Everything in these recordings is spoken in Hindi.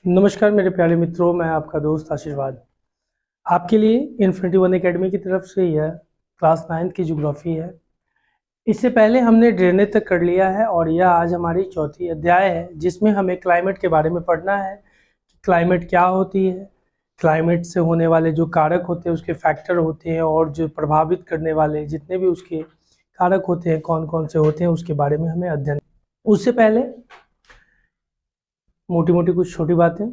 नमस्कार मेरे प्यारे मित्रों, मैं आपका दोस्त आशीर्वाद आपके लिए इन्फिनिटी वन एकेडमी की तरफ से यह क्लास 9th की ज्योग्राफी है। इससे पहले हमने ड्रेनेज तक कर लिया है और यह आज हमारी चौथी अध्याय है, जिसमें हमें क्लाइमेट के बारे में पढ़ना है कि क्लाइमेट क्या होती है, क्लाइमेट से होने वाले जो कारक होते हैं उसके फैक्टर होते हैं और जो प्रभावित करने वाले जितने भी उसके कारक होते हैं कौन कौन से होते हैं उसके बारे में हमें अध्ययन। उससे पहले मोटी मोटी कुछ छोटी बातें।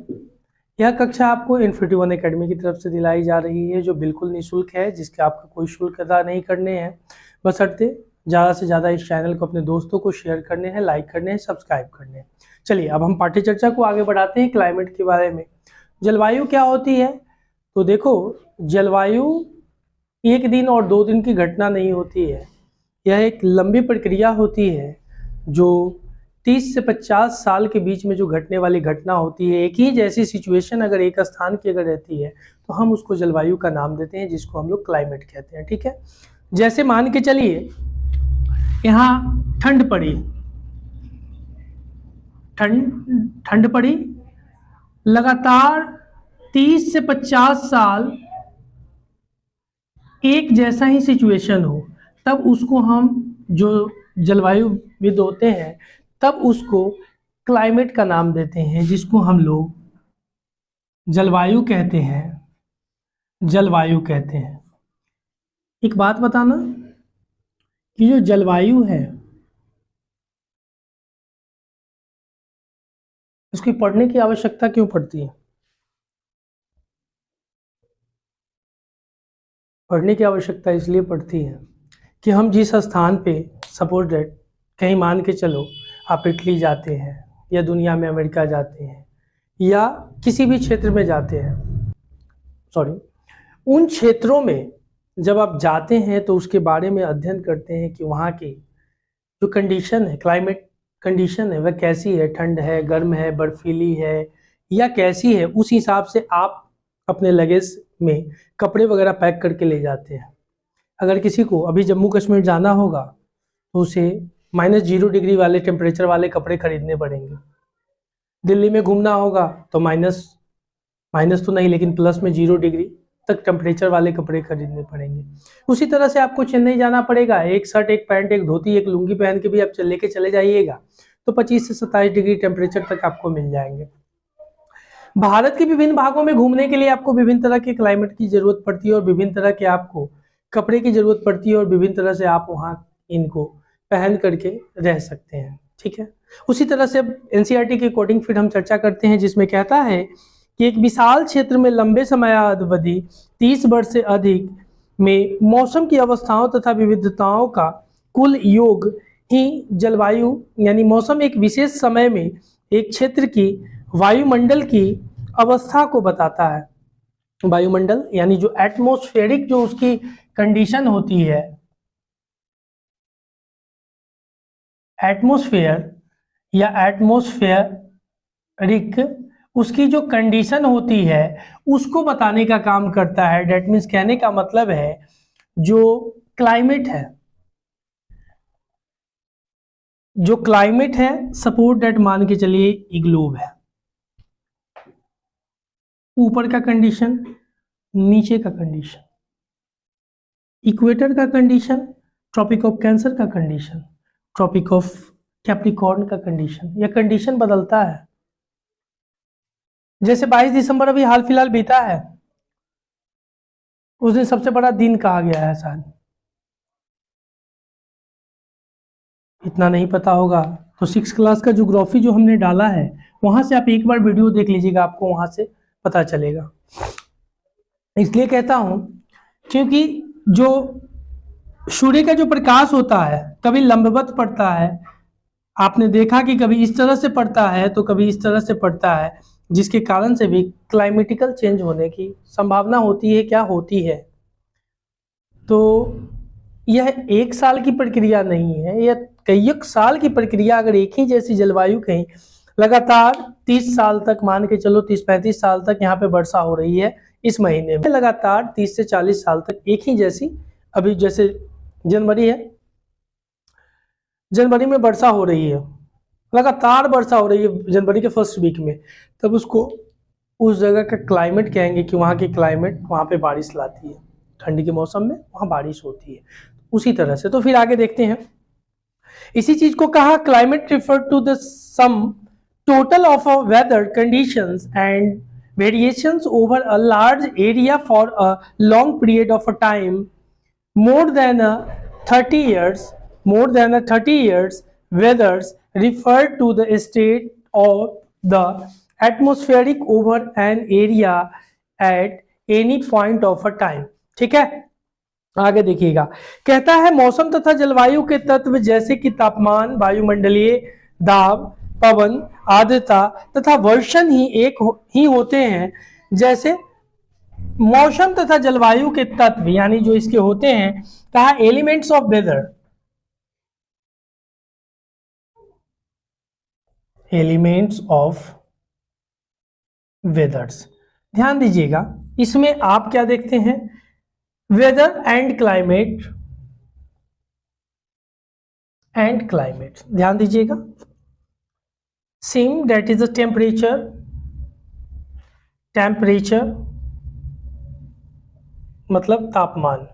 यह कक्षा आपको इन्फिनिटी वन एकेडमी की तरफ से दिलाई जा रही है, जो बिल्कुल निःशुल्क है, जिसके आपको कोई शुल्क अदा नहीं करने हैं, बशर्ते ज़्यादा से ज़्यादा इस चैनल को अपने दोस्तों को शेयर करने हैं, लाइक करने हैं, सब्सक्राइब करने हैं। चलिए अब हम पाठ्य चर्चा को आगे बढ़ाते हैं। क्लाइमेट के बारे में, जलवायु क्या होती है? तो देखो, जलवायु एक दिन और 2 दिन की घटना नहीं होती है, यह एक लंबी प्रक्रिया होती है जो 30 से 50 साल के बीच में जो घटने वाली घटना होती है। एक ही जैसी सिचुएशन अगर एक स्थान की अगर रहती है तो हम उसको जलवायु का नाम देते हैं, जिसको हम लोग क्लाइमेट कहते हैं। ठीक है, जैसे मान के चलिए यहाँ ठंड पड़ी, ठंड पड़ी लगातार 30 से 50 साल एक जैसा ही सिचुएशन हो, तब उसको हम जो जलवायुविद होते हैं तब उसको क्लाइमेट का नाम देते हैं, जिसको हम लोग जलवायु कहते हैं। जलवायु कहते हैं। एक बात बताना कि जो जलवायु है उसकी पढ़ने की आवश्यकता क्यों पड़ती है? पढ़ने की आवश्यकता इसलिए पड़ती है कि हम जिस स्थान पे सपोज डेट कहीं मान के चलो आप इटली जाते हैं या दुनिया में अमेरिका जाते हैं या किसी भी क्षेत्र में जाते हैं, उन क्षेत्रों में जब आप जाते हैं तो उसके बारे में अध्ययन करते हैं कि वहाँ की जो कंडीशन है, क्लाइमेट कंडीशन है, वह कैसी है, ठंड है, गर्म है, बर्फीली है या कैसी है। उस हिसाब से आप अपने लगेज में कपड़े वगैरह पैक करके ले जाते हैं। अगर किसी को अभी जम्मू कश्मीर जाना होगा तो उसे -0 डिग्री वाले टेम्परेचर वाले कपड़े खरीदने पड़ेंगे। दिल्ली में घूमना होगा तो माइनस तो नहीं लेकिन प्लस में 0 डिग्री तक टेम्परेचर वाले कपड़े खरीदने पड़ेंगे। उसी तरह से आपको चेन्नई जाना पड़ेगा, एक शर्ट, एक पैंट, एक धोती, एक लुंगी पहन के भी आप लेके चले जाइएगा तो 25 से 27 डिग्री टेम्परेचर तक आपको मिल जाएंगे। भारत के विभिन्न भागों में घूमने के लिए आपको विभिन्न तरह के क्लाइमेट की जरूरत पड़ती है और विभिन्न तरह के आपको कपड़े की जरूरत पड़ती है और विभिन्न तरह से आप वहाँ इनको पहन करके रह सकते हैं। ठीक है, उसी तरह से अब एनसीईआरटी के अकॉर्डिंग फिर हम चर्चा करते हैं, जिसमें कहता है कि एक विशाल क्षेत्र में लंबे समयावधि 30 वर्ष से अधिक में मौसम की अवस्थाओं तथा विविधताओं का कुल योग ही जलवायु यानी मौसम एक विशेष समय में एक क्षेत्र की वायुमंडल की अवस्था को बताता है। वायुमंडल यानी जो एटमॉस्फेरिक जो उसकी कंडीशन होती है, एटमॉस्फेयर या एटमॉस्फेरिक उसकी जो कंडीशन होती है उसको बताने का काम करता है। डेट मीन्स कहने का मतलब है जो क्लाइमेट है, सपोर्ट डेट मान के चलिए एक ग्लोब है, ऊपर का कंडीशन, नीचे का कंडीशन, इक्वेटर का कंडीशन, ट्रॉपिक ऑफ कैंसर का कंडीशन, ट्रॉपिक ऑफ कैप्रिकॉर्न का कंडीशन, यह कंडीशन बदलता है। जैसे 22 दिसंबर अभी हाल फिलहाल बीता है, उस दिन सबसे बड़ा दिन कहा गया है, शायद इतना नहीं पता होगा तो 6 क्लास का ज्योग्राफी जो हमने डाला है वहां से आप एक बार वीडियो देख लीजिएगा, आपको वहां से पता चलेगा। इसलिए कहता हूं क्योंकि जो सूर्य का जो प्रकाश होता है कभी लंबवत पड़ता है, आपने देखा कि कभी इस तरह से पड़ता है तो कभी इस तरह से पड़ता है, जिसके कारण से भी क्लाइमेटिकल चेंज होने की संभावना होती है। क्या होती है? तो यह एक साल की प्रक्रिया नहीं है, यह कई साल की प्रक्रिया। अगर एक ही जैसी जलवायु कहीं लगातार 30 साल तक, मान के चलो 30-35 साल तक यहाँ पे वर्षा हो रही है, इस महीने में लगातार 30 से 40 साल तक एक ही जैसी, अभी जैसे जनवरी है, जनवरी में वर्षा हो रही है, लगातार वर्षा हो रही है जनवरी के फर्स्ट वीक में, तब उसको उस जगह का क्लाइमेट कहेंगे कि वहाँ की क्लाइमेट वहाँ पे बारिश लाती है, ठंडी के मौसम में वहाँ बारिश होती है। उसी तरह से तो फिर आगे देखते हैं, इसी चीज को कहा climate refer to the sum total of a weather conditions and variations over a large area for a long period of a time more than a 30 years, weathers refer to the state of the atmospheric over an area at any point of a time। ठीक है, आगे देखिएगा, कहता है मौसम तथा जलवायु के तत्व जैसे कि तापमान, वायुमंडलीय दाब, पवन, आर्द्रता तथा वर्षण ही होते हैं। जैसे मौसम तथा जलवायु के तत्व यानी जो इसके होते हैं, कहा elements of weather, elements of weathers. ध्यान दीजिएगा, इसमें आप क्या देखते हैं, वेदर एंड क्लाइमेट, ध्यान दीजिएगा, same that is a temperature मतलब तापमान,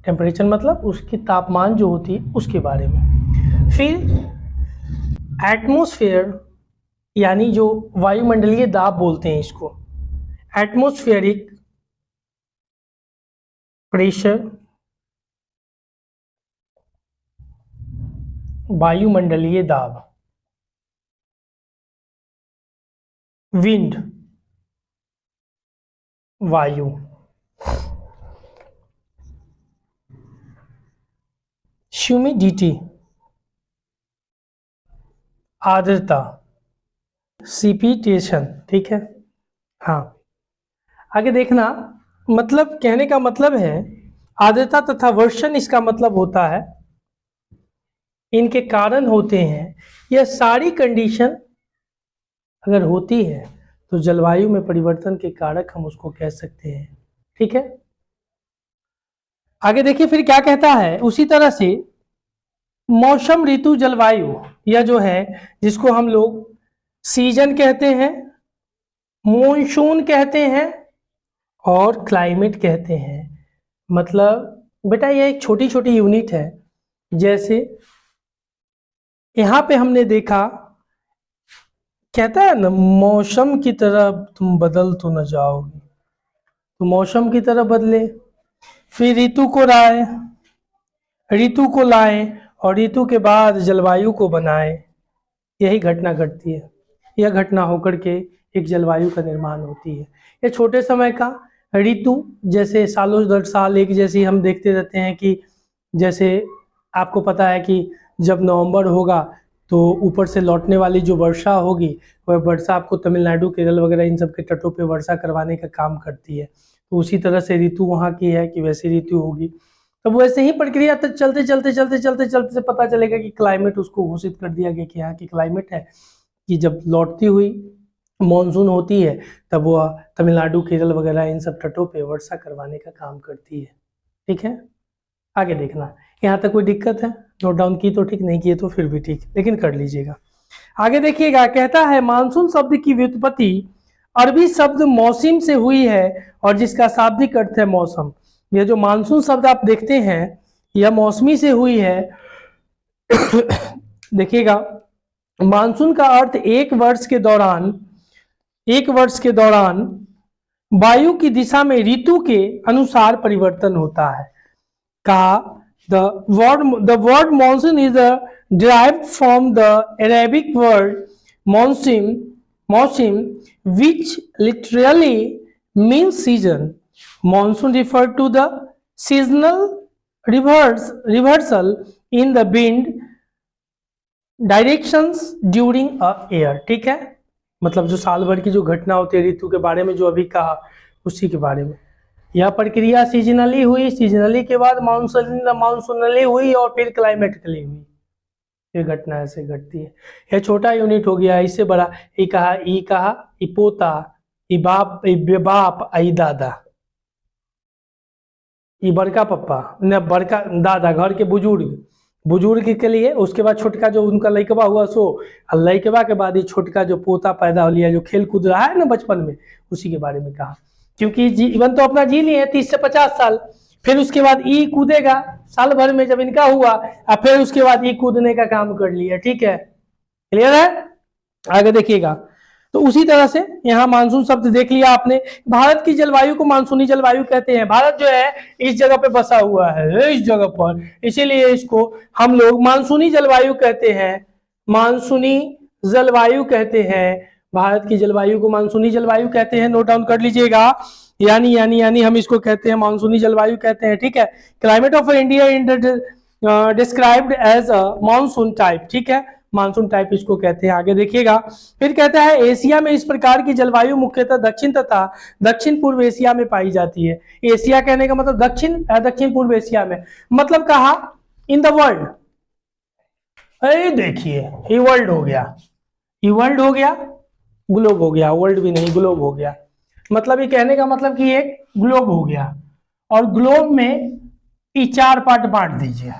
टेम्परेचर मतलब उसकी तापमान जो होती है उसके बारे में। फिर एटमॉस्फेयर यानी जो वायुमंडलीय दाब बोलते हैं इसको, एटमॉस्फेरिक प्रेशर, वायुमंडलीय दाब, विंड वायु, ह्यूमिडिटी आर्द्रता, प्रेसिपिटेशन। ठीक है, हाँ आगे देखना, मतलब कहने का मतलब है आर्द्रता तथा वर्षण, इसका मतलब होता है इनके कारण होते हैं। यह सारी कंडीशन अगर होती है तो जलवायु में परिवर्तन के कारक हम उसको कह सकते हैं। ठीक है, आगे देखिए फिर क्या कहता है, उसी तरह से मौसम, ऋतु, जलवायु, यह जो है जिसको हम लोग सीजन कहते हैं, मॉनसून कहते हैं और क्लाइमेट कहते हैं। मतलब बेटा ये एक छोटी छोटी यूनिट है। जैसे यहाँ पे हमने देखा, कहता है ना मौसम की तरह तुम बदल तो न जाओगे, तो मौसम की तरह बदले, फिर ऋतु को लाए और ऋतु के बाद जलवायु को बनाए, यही घटना घटती है। यह घटना होकर के एक जलवायु का निर्माण होती है। यह छोटे समय का ऋतु, जैसे सालों दर साल एक जैसी हम देखते रहते हैं कि जैसे आपको पता है कि जब नवंबर होगा तो ऊपर से लौटने वाली जो वर्षा होगी वह वर्षा आपको तमिलनाडु, केरल वगैरह इन सब के तटों पे वर्षा करवाने का काम करती है। तो उसी तरह से ऋतु वहाँ की है कि वैसी ऋतु होगी। तब वैसे ही प्रक्रिया तक चलते पता चलेगा कि क्लाइमेट उसको घोषित कर दिया गया कि यहाँ की क्लाइमेट है कि जब लौटती हुई मॉनसून होती है तब वह तमिलनाडु, केरल वगैरह इन सब तटों पे वर्षा करवाने का काम करती है। ठीक है, आगे देखना, यहाँ तक कोई दिक्कत है? नोट डाउन की तो ठीक, नहीं किए तो फिर भी ठीक, लेकिन कर लीजिएगा। आगे देखिएगा, कहता है मानसून शब्द की व्युत्पत्ति अरबी शब्द मौसम से हुई है और जिसका शाब्दिक अर्थ है मौसम। यह जो मानसून शब्द आप देखते हैं यह मौसमी से हुई है। देखिएगा, मानसून का अर्थ एक वर्ष के दौरान वायु की दिशा में ऋतु के अनुसार परिवर्तन होता है। कहा the word monsoon is derived from the Arabic word mausim, which literally means season. Monsoon referred to the seasonal reversal in the wind directions during a year। ठीक है, मतलब जो साल भर की जो घटना होती है ऋतु के बारे में जो अभी कहा उसी के बारे में। यह प्रक्रिया सीजनली हुई, सीजनली के बाद मानसूनली हुई और फिर क्लाइमेटिकली हुई। ये घटना ऐसे घटती है। यह छोटा यूनिट हो गया, इससे बड़ा ई कहा ई पोता, ई बाप आई दादा, ई बड़का पप्पा न बड़का दादा, घर के बुजुर्ग, बुजुर्ग के लिए, उसके बाद छोटका जो उनका लइकवा हुआ सो, और लइकवा के बाद ये छोटका जो पोता पैदा हो लिया जो खेल कूद रहा है ना बचपन में, उसी के बारे में कहा। क्योंकि जीवन तो अपना जी लिए 30 से 50 साल, फिर उसके बाद ई कूदेगा साल भर में जब इनका हुआ, और फिर उसके बाद ई कूदने का काम कर लिया। ठीक है, क्लियर है? आगे देखिएगा। तो उसी तरह से यहाँ मानसून शब्द देख लिया आपने। भारत की जलवायु को मानसूनी जलवायु कहते हैं। भारत जो है इस जगह पे बसा हुआ है, इस जगह पर, इसीलिए इसको हम लोग मानसूनी जलवायु कहते हैं। मानसूनी जलवायु कहते हैं। भारत की जलवायु को मानसूनी जलवायु कहते हैं, नोट डाउन कर लीजिएगा। यानी हम इसको कहते हैं मानसूनी जलवायु कहते हैं। ठीक है, climate of India described as a monsoon type. ठीक है, मानसून टाइप इसको कहते हैं। आगे देखिएगा, फिर कहता है एशिया में इस प्रकार की जलवायु मुख्यतः दक्षिण तथा दक्षिण पूर्व एशिया में पाई जाती है। एशिया कहने का मतलब दक्षिण पूर्व एशिया में, मतलब कहा इन द वर्ल्ड। अरे देखिए, ये वर्ल्ड हो गया, ये वर्ल्ड हो गया, ग्लोब हो गया, वर्ल्ड भी नहीं ग्लोब हो गया। मतलब ये कहने का मतलब कि एक ग्लोब हो गया, और ग्लोब में ये 4 पार्ट बांट दीजिए।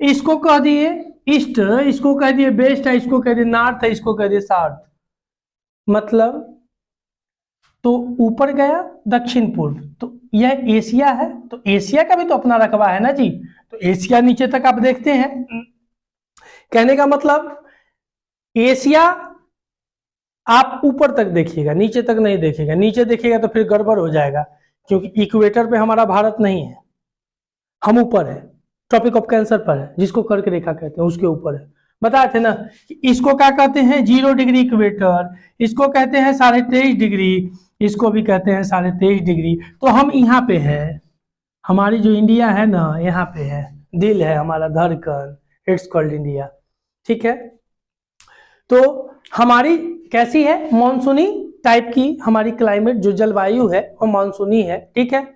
इसको कह दिए ईस्ट, इसको कह दिए वेस्ट, इसको कह दिए नॉर्थ, इसको कह दिए साउथ। मतलब तो ऊपर गया दक्षिण पूर्व, तो यह एशिया है, तो एशिया का भी तो अपना रकबा है ना जी। तो एशिया नीचे तक आप देखते हैं, कहने का मतलब एशिया आप ऊपर तक देखिएगा, नीचे तक नहीं देखिएगा। नीचे देखिएगा तो फिर गड़बड़ हो जाएगा, क्योंकि इक्वेटर पे हमारा भारत नहीं है, हम ऊपर है, ट्रॉपिक ऑफ कैंसर पर है, जिसको कर्क रेखा कहते हैं, उसके ऊपर है। बताए थे ना कि इसको क्या कहते हैं 0 डिग्री इक्वेटर, इसको कहते हैं 23.5 डिग्री, इसको भी कहते हैं 23.5 डिग्री। तो हम यहाँ पे है, हमारी जो इंडिया है ना यहाँ पे है, दिल है हमारा, धड़कन, इट्स कॉल्ड इंडिया। ठीक है, तो हमारी कैसी है, मानसूनी टाइप की हमारी क्लाइमेट, जो जलवायु है वो मानसूनी है। ठीक है,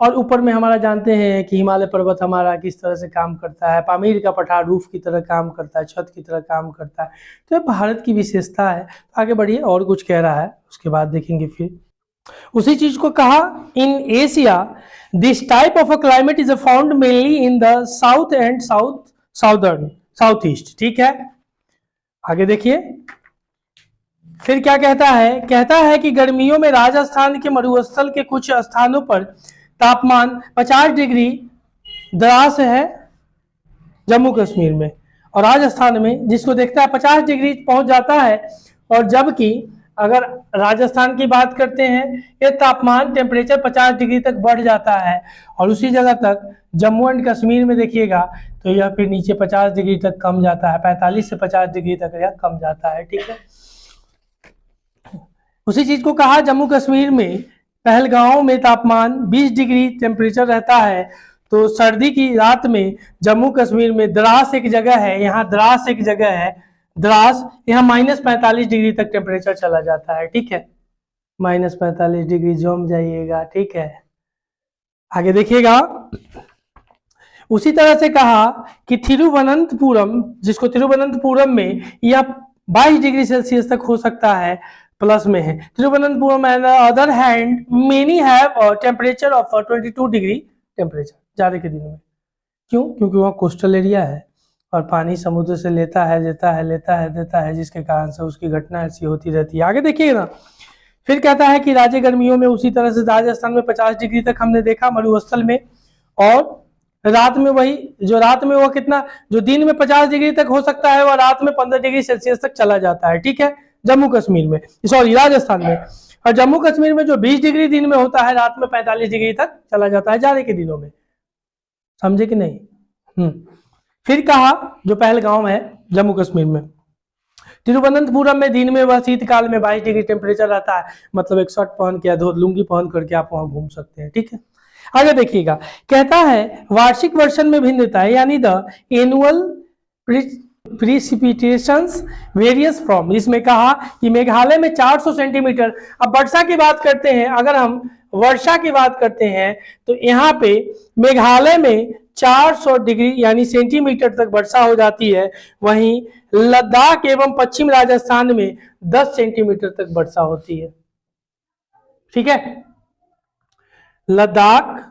और ऊपर में हमारा जानते हैं कि हिमालय पर्वत हमारा किस तरह से काम करता है, पामीर का पठार रूफ की तरह काम करता है, छत की तरह काम करता है। तो ये भारत की विशेषता है। आगे बढ़िए, और कुछ कह रहा है, उसके बाद देखेंगे। फिर उसी चीज को कहा, in Asia this type of a climate is found mainly in the south and south east. ठीक है, आगे देखिए, फिर क्या कहता है कि गर्मियों में राजस्थान के मरुस्थल के कुछ स्थानों पर तापमान 50 डिग्री दराज है जम्मू कश्मीर में, और राजस्थान में जिसको देखता है 50 डिग्री पहुंच जाता है। और जबकि अगर राजस्थान की बात करते हैं, ये तापमान टेम्परेचर 50 डिग्री तक बढ़ जाता है, और उसी जगह तक जम्मू एंड कश्मीर में देखिएगा तो यह फिर नीचे 50 डिग्री तक कम जाता है, 45 से 50 डिग्री तक यह कम जाता है। ठीक है, उसी चीज को कहा, जम्मू कश्मीर में पहलगांव में तापमान 20 डिग्री टेम्परेचर रहता है। तो सर्दी की रात में जम्मू कश्मीर में द्रास एक जगह है, यहाँ द्रास एक जगह है, द्रास, यहाँ -45 डिग्री तक टेम्परेचर चला जाता है। ठीक है, -45 डिग्री जम जाइएगा। ठीक है, आगे देखिएगा। उसी तरह से कहा कि तिरुवनंतपुरम, जिसको तिरुवनंतपुरम में यह 22 डिग्री सेल्सियस तक हो सकता है, प्लस में है। Thiruvananthapuram and other hand many have temperature of 22 degree temperature जाड़े के दिनों में। क्यों? क्योंकि वहाँ कोस्टल एरिया है और पानी समुद्र से लेता है, देता है, जिसके कारण से उसकी घटना ऐसी होती रहती है। आगे देखिए ना, फिर कहता है कि राज्य गर्मियों में उसी तरह से राजस्थान में 50 डिग्री तक हमने देखा मरुस्थल में, और रात में वही, जो रात में वो कितना, जो दिन में 50 डिग्री तक हो सकता है, वह रात में 15 डिग्री सेल्सियस तक चला जाता है। ठीक है, जम्मू कश्मीर में, सॉरी राजस्थान में। और जम्मू कश्मीर में जो 20 डिग्री दिन में होता है, रात में 45 डिग्री तक चला जाता है जाड़े के दिनों में। समझे कि नहीं? फिर कहा, जो पहलगांव है जम्मू कश्मीर में, तिरुवनंतपुरम में दिन में वह शीतकाल में 22 डिग्री टेम्परेचर रहता है। मतलब एक शर्ट पहन के, लुंगी पहन करके आप वहां घूम सकते हैं। ठीक है, आगे देखिएगा, कहता है वार्षिक वर्षन में भिन्नता है, यानी द एनुअल प्रिसिपिटेशंस वेरियस फ्रॉम। इसमें कहा कि मेघालय में 400 सेंटीमीटर। अब वर्षा की बात करते हैं, अगर हम वर्षा की बात करते हैं तो यहाँ पे मेघालय में 400 डिग्री यानी सेंटीमीटर तक वर्षा हो जाती है। वहीं लद्दाख एवं पश्चिम राजस्थान में 10 सेंटीमीटर तक वर्षा होती है। ठीक है, लद्दाख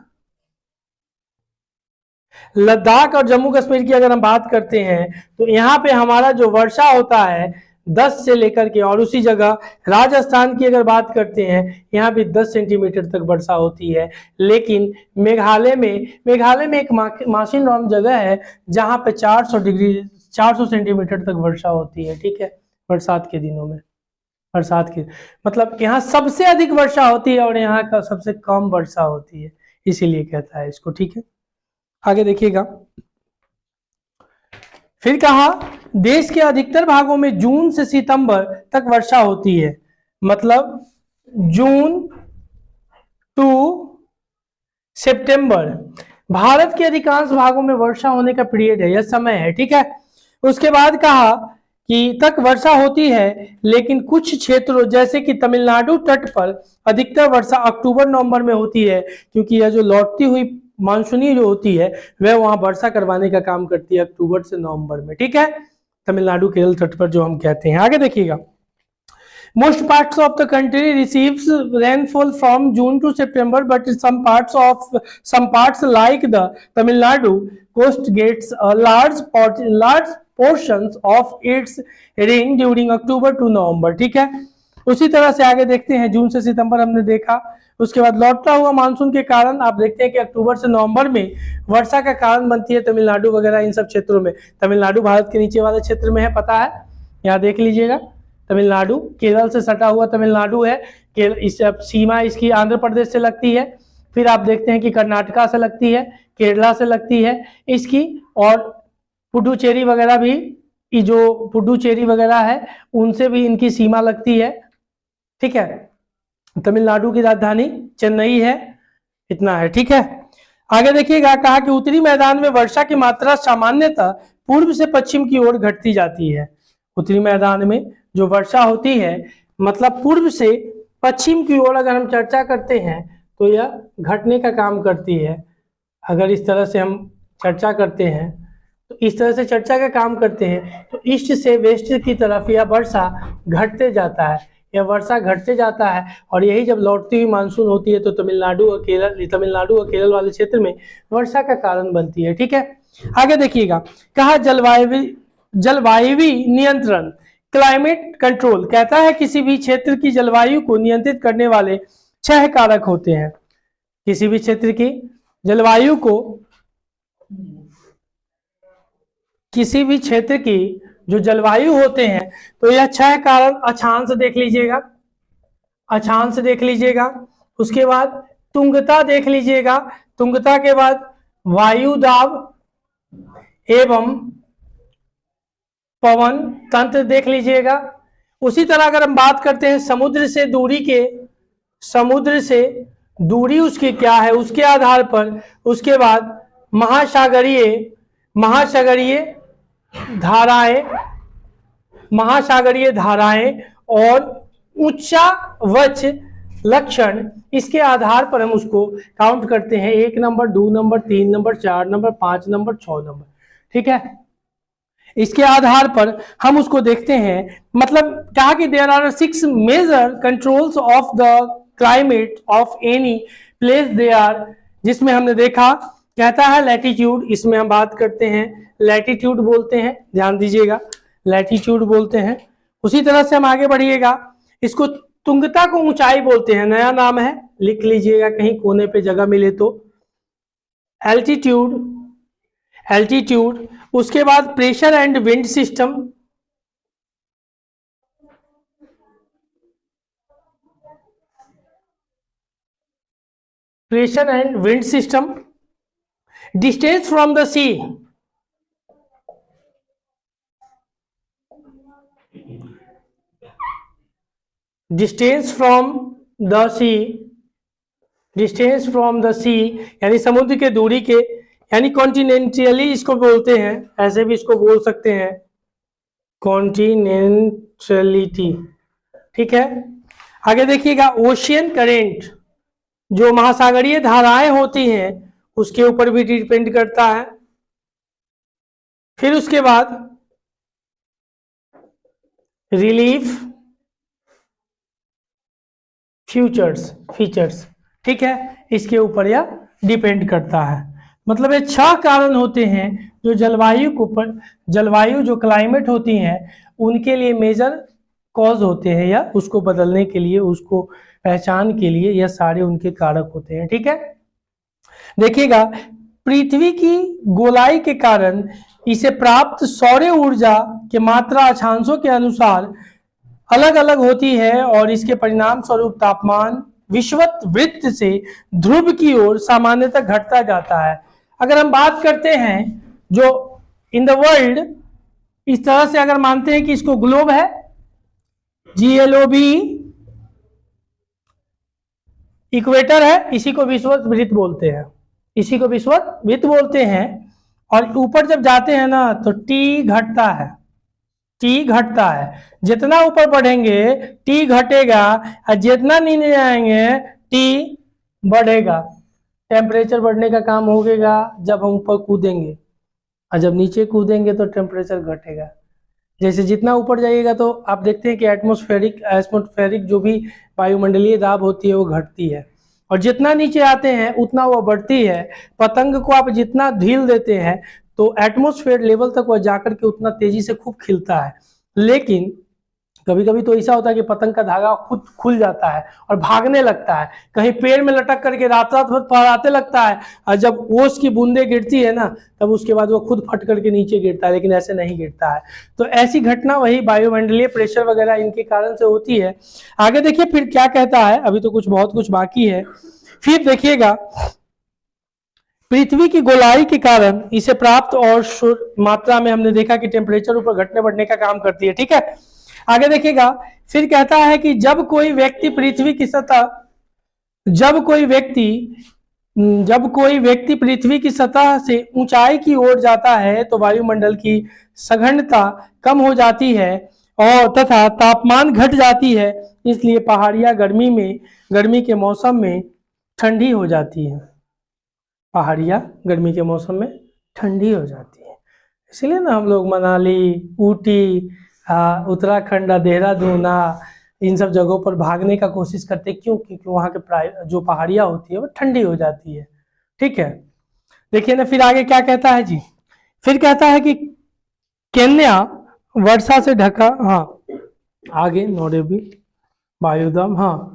लद्दाख और जम्मू कश्मीर की अगर हम बात करते हैं तो यहाँ पे हमारा जो वर्षा होता है 10 से लेकर के, और उसी जगह राजस्थान की अगर बात करते हैं यहाँ भी 10 सेंटीमीटर तक वर्षा होती है। लेकिन मेघालय में एक मासिन नाम जगह है जहाँ पे 400 सेंटीमीटर तक वर्षा होती है। ठीक है, बरसात के दिनों में, बरसात की मतलब यहाँ सबसे अधिक वर्षा होती है और यहाँ का सबसे कम वर्षा होती है, इसीलिए कहता है इसको। ठीक है, आगे देखिएगा, फिर कहा देश के अधिकतर भागों में जून से सितंबर तक वर्षा होती है। मतलब जून टू सितंबर भारत के अधिकांश भागों में वर्षा होने का पीरियड है, यह समय है। ठीक है, उसके बाद कहा कि तक वर्षा होती है, लेकिन कुछ क्षेत्रों जैसे कि तमिलनाडु तट पर अधिकतर वर्षा अक्टूबर नवंबर में होती है, क्योंकि यह जो लौटती हुई मानसूनी जो होती है वह वहां वर्षा करवाने का काम करती है अक्टूबर से नवंबर में। ठीक है, तमिलनाडु केरल तट पर जो हम कहते हैं। आगे देखिएगा, most parts of the country receives rainfall from June to September, but some parts like the Tamil Nadu coast gets a large portions of its rain during October to November. ठीक है, उसी तरह से आगे देखते हैं, जून से सितंबर हमने देखा, उसके बाद लौटता हुआ मानसून के कारण आप देखते हैं कि अक्टूबर से नवंबर में वर्षा का कारण बनती है तमिलनाडु वगैरह इन सब क्षेत्रों में। तमिलनाडु भारत के नीचे वाले क्षेत्र में है, पता है, यहाँ देख लीजिएगा, तमिलनाडु केरल से सटा हुआ तमिलनाडु है। इस सीमा इसकी आंध्र प्रदेश से लगती है, फिर आप देखते हैं कि कर्नाटका से लगती है, केरला से लगती है इसकी, और पुडुचेरी वगैरह भी, ये जो पुडुचेरी वगैरह है उनसे भी इनकी सीमा लगती है। ठीक है, तमिलनाडु की राजधानी चेन्नई है, इतना है। ठीक है, आगे देखिएगा, कहा कि उत्तरी मैदान में वर्षा की मात्रा सामान्यतः पूर्व से पश्चिम की ओर घटती जाती है। उत्तरी मैदान में जो वर्षा होती है मतलब पूर्व से पश्चिम की ओर अगर हम चर्चा करते हैं तो यह घटने का काम करती है। अगर इस तरह से हम चर्चा करते हैं तो इस तरह से चर्चा का काम करते हैं तो ईस्ट से वेस्ट की तरफ यह वर्षा घटते जाता है, यह वर्षा घटते जाता है, और यही जब लौटती हुई मानसून होती है तो तमिलनाडु और केरल वाले क्षेत्र में वर्षा का कारण बनती है। ठीक है, आगे देखिएगा, कहा जलवायु नियंत्रण, क्लाइमेट कंट्रोल, कहता है किसी भी क्षेत्र की जलवायु को नियंत्रित करने वाले 6 कारक होते हैं। किसी भी क्षेत्र की जलवायु को, किसी भी क्षेत्र की जो जलवायु होते हैं तो यह 6 कारक, अक्षांश देख लीजिएगा, अक्षांश देख लीजिएगा, उसके बाद तुंगता देख लीजिएगा, तुंगता के बाद वायु दाब एवं पवन तंत्र देख लीजिएगा। उसी तरह अगर हम बात करते हैं समुद्र से दूरी के, समुद्र से दूरी उसकी क्या है उसके आधार पर, उसके बाद महासागरीय धाराएं और उच्चावच लक्षण, इसके आधार पर हम उसको काउंट करते हैं, 1 number, 2 number, 3 number, 4 number, 5 number, 6 number. ठीक है, इसके आधार पर हम उसको देखते हैं। मतलब कहा कि there are 6 major controls of the climate of any place they are, जिसमें हमने देखा, कहता है लैटिट्यूड, इसमें हम बात करते हैं लैटिट्यूड बोलते हैं, ध्यान दीजिएगा, लैटिट्यूड बोलते हैं। उसी तरह से हम आगे बढ़िएगा, इसको तुंगता को ऊंचाई बोलते हैं, नया नाम है, लिख लीजिएगा कहीं कोने पे जगह मिले तो, एल्टीट्यूड, एल्टीट्यूड। उसके बाद pressure and wind system, pressure and wind system, distance from the sea, distance from the sea, distance from the sea यानी समुद्र के दूरी के, यानी कॉन्टिनेंटली इसको बोलते हैं, ऐसे भी इसको बोल सकते हैं कॉन्टिनेंटलिटी। ठीक है, आगे देखिएगा, ओशियन करेंट, जो महासागरीय धाराएं होती हैं उसके ऊपर भी डिपेंड करता है। फिर उसके बाद रिलीफ फीचर्स, ठीक है, इसके ऊपर यह डिपेंड करता है। मतलब ये 6 कारण होते हैं जो जलवायु जो क्लाइमेट होती है उनके लिए मेजर कॉज होते हैं, या उसको बदलने के लिए, उसको पहचान के लिए यह सारे उनके कारक होते हैं। ठीक है, देखिएगा, पृथ्वी की गोलाई के कारण इसे प्राप्त सौर ऊर्जा की मात्रा अक्षांशों के अनुसार अलग अलग होती है और इसके परिणाम स्वरूप तापमान विषुवत वृत्त से ध्रुव की ओर सामान्यतः घटता जाता है। अगर हम बात करते हैं जो इन द वर्ल्ड, इस तरह से अगर मानते हैं कि इसको ग्लोब है, GLOB, इक्वेटर है, इसी को विषुवत वृत्त बोलते हैं, इसी को विषुवत वृत्त बोलते हैं। और ऊपर जब जाते हैं ना तो टी घटता है, टी घटता है, जितना ऊपर बढ़ेंगे टी घटेगा और जितना नीचे आएंगे टी बढ़ेगा। टेम्परेचर बढ़ने का काम होगा जब हम ऊपर कूदेंगे, और जब नीचे कूदेंगे तो टेम्परेचर घटेगा। जैसे जितना ऊपर जाइएगा तो आप देखते हैं कि एटमॉस्फेरिक जो भी वायुमंडलीय दाब होती है वो घटती है, और जितना नीचे आते हैं उतना वो बढ़ती है। पतंग को आप जितना ढील देते हैं तो एटमॉस्फेयर लेवल तक वह जाकर के उतना तेजी से खूब खिलता है। लेकिन कभी कभी तो ऐसा होता है कि पतंग का धागा खुद खुल जाता है और भागने लगता है, कहीं पेड़ में लटक करके रात रात भर फहराते लगता है, और जब ओस की बूंदे गिरती है ना तब उसके बाद वो खुद फट करके नीचे गिरता है, लेकिन ऐसे नहीं गिरता है। तो ऐसी घटना वही वायुमंडलीय प्रेशर वगैरह इनके कारण से होती है। आगे देखिए फिर क्या कहता है, अभी तो बहुत कुछ बाकी है। फिर देखिएगा, पृथ्वी की गोलाई के कारण इसे प्राप्त और मात्रा में हमने देखा कि टेम्परेचर ऊपर घटने बढ़ने का काम करती है। ठीक है, आगे देखिएगा, फिर कहता है कि जब कोई व्यक्ति पृथ्वी की सतह से ऊंचाई की ओर जाता है तो वायुमंडल की सघनता कम हो जाती है और तथा तापमान घट जाती है, इसलिए पहाड़ियां गर्मी के मौसम में ठंडी हो जाती है। पहाड़ियां गर्मी के मौसम में ठंडी हो जाती है, इसलिए ना हम लोग मनाली, ऊटी, उत्तराखंड, देहरादून, इन सब जगहों पर भागने का कोशिश करते हैं। क्यों? क्योंकि वहाँ के जो पहाड़ियाँ होती है वो ठंडी हो जाती है। ठीक है, देखिए ना फिर आगे क्या कहता है जी, फिर कहता है कि केन्या वर्षा से ढका, हाँ आगे नोडेबी वायुदम, हाँ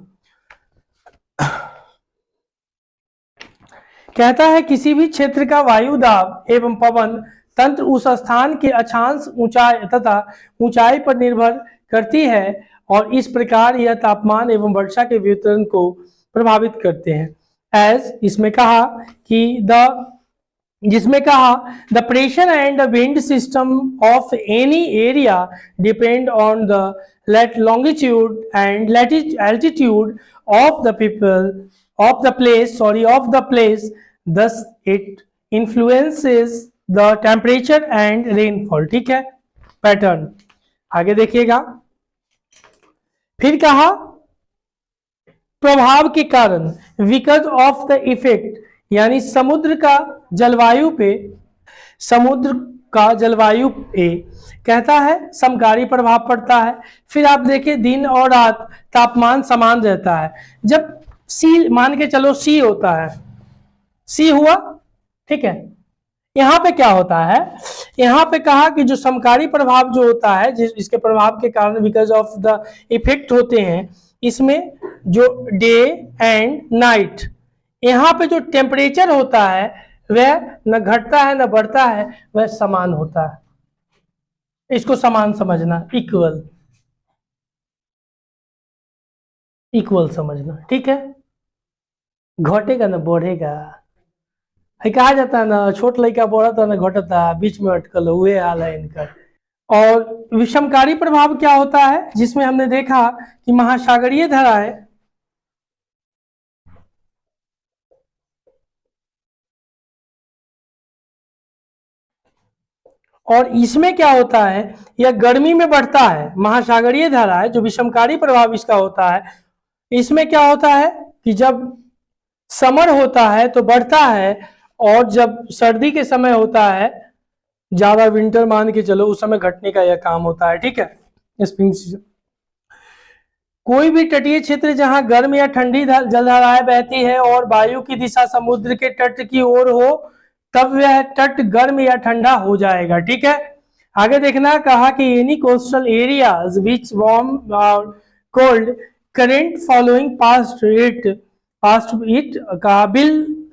कहता है किसी भी क्षेत्र का वायु दाब एवं पवन तंत्र उस स्थान के अक्षांश ऊंचाई तथा ऊंचाई पर निर्भर करती है और इस प्रकार यह तापमान एवं वर्षा के वितरण को प्रभावित करते हैं। जिसमें कहा the pressure and the wind system of any area depend on the longitude and altitude of the place, thus it influences the temperature and rainfall। ठीक है, पैटर्न आगे देखिएगा, फिर कहा प्रभाव के कारण, बिकॉज ऑफ द इफेक्ट, यानी समुद्र का जलवायु पे कहता है समकारी प्रभाव पड़ता है। फिर आप देखिए दिन और रात तापमान समान रहता है। जब सी मान के चलो सी होता है, सी हुआ, ठीक है, यहाँ पे क्या होता है, यहाँ पे कहा कि जो समकारी प्रभाव जो होता है, जिसके प्रभाव के कारण बिकॉज ऑफ द इफेक्ट होते हैं, इसमें जो डे एंड नाइट, यहाँ पे जो टेम्परेचर होता है वह न घटता है न बढ़ता है, वह समान होता है। इसको समान समझना, इक्वल समझना। ठीक है, घटेगा न बढ़ेगा, कहा जाता है ना छोट लड़का बढ़ता न घटता, बीच में अटकल हुए हाल है इनका। और विषमकारी प्रभाव क्या होता है, जिसमें हमने देखा कि महासागरीय धाराएं और इसमें क्या होता है, यह गर्मी में बढ़ता है। महासागरीय धाराएं जो विषमकारी प्रभाव इसका होता है, इसमें क्या होता है कि जब समर होता है तो बढ़ता है, और जब सर्दी के समय होता है, ज्यादा विंटर मान के चलो, उस समय घटने का यह काम होता है। ठीक है, स्प्रिंग सीजन। कोई भी तटीय क्षेत्र जहां गर्म या ठंडी जलधाराएं बहती है और वायु की दिशा समुद्र के तट की ओर हो, तब वह तट गर्म या ठंडा हो जाएगा। ठीक है, आगे देखना, कहा कि any coastal areas which warm cold current following past it का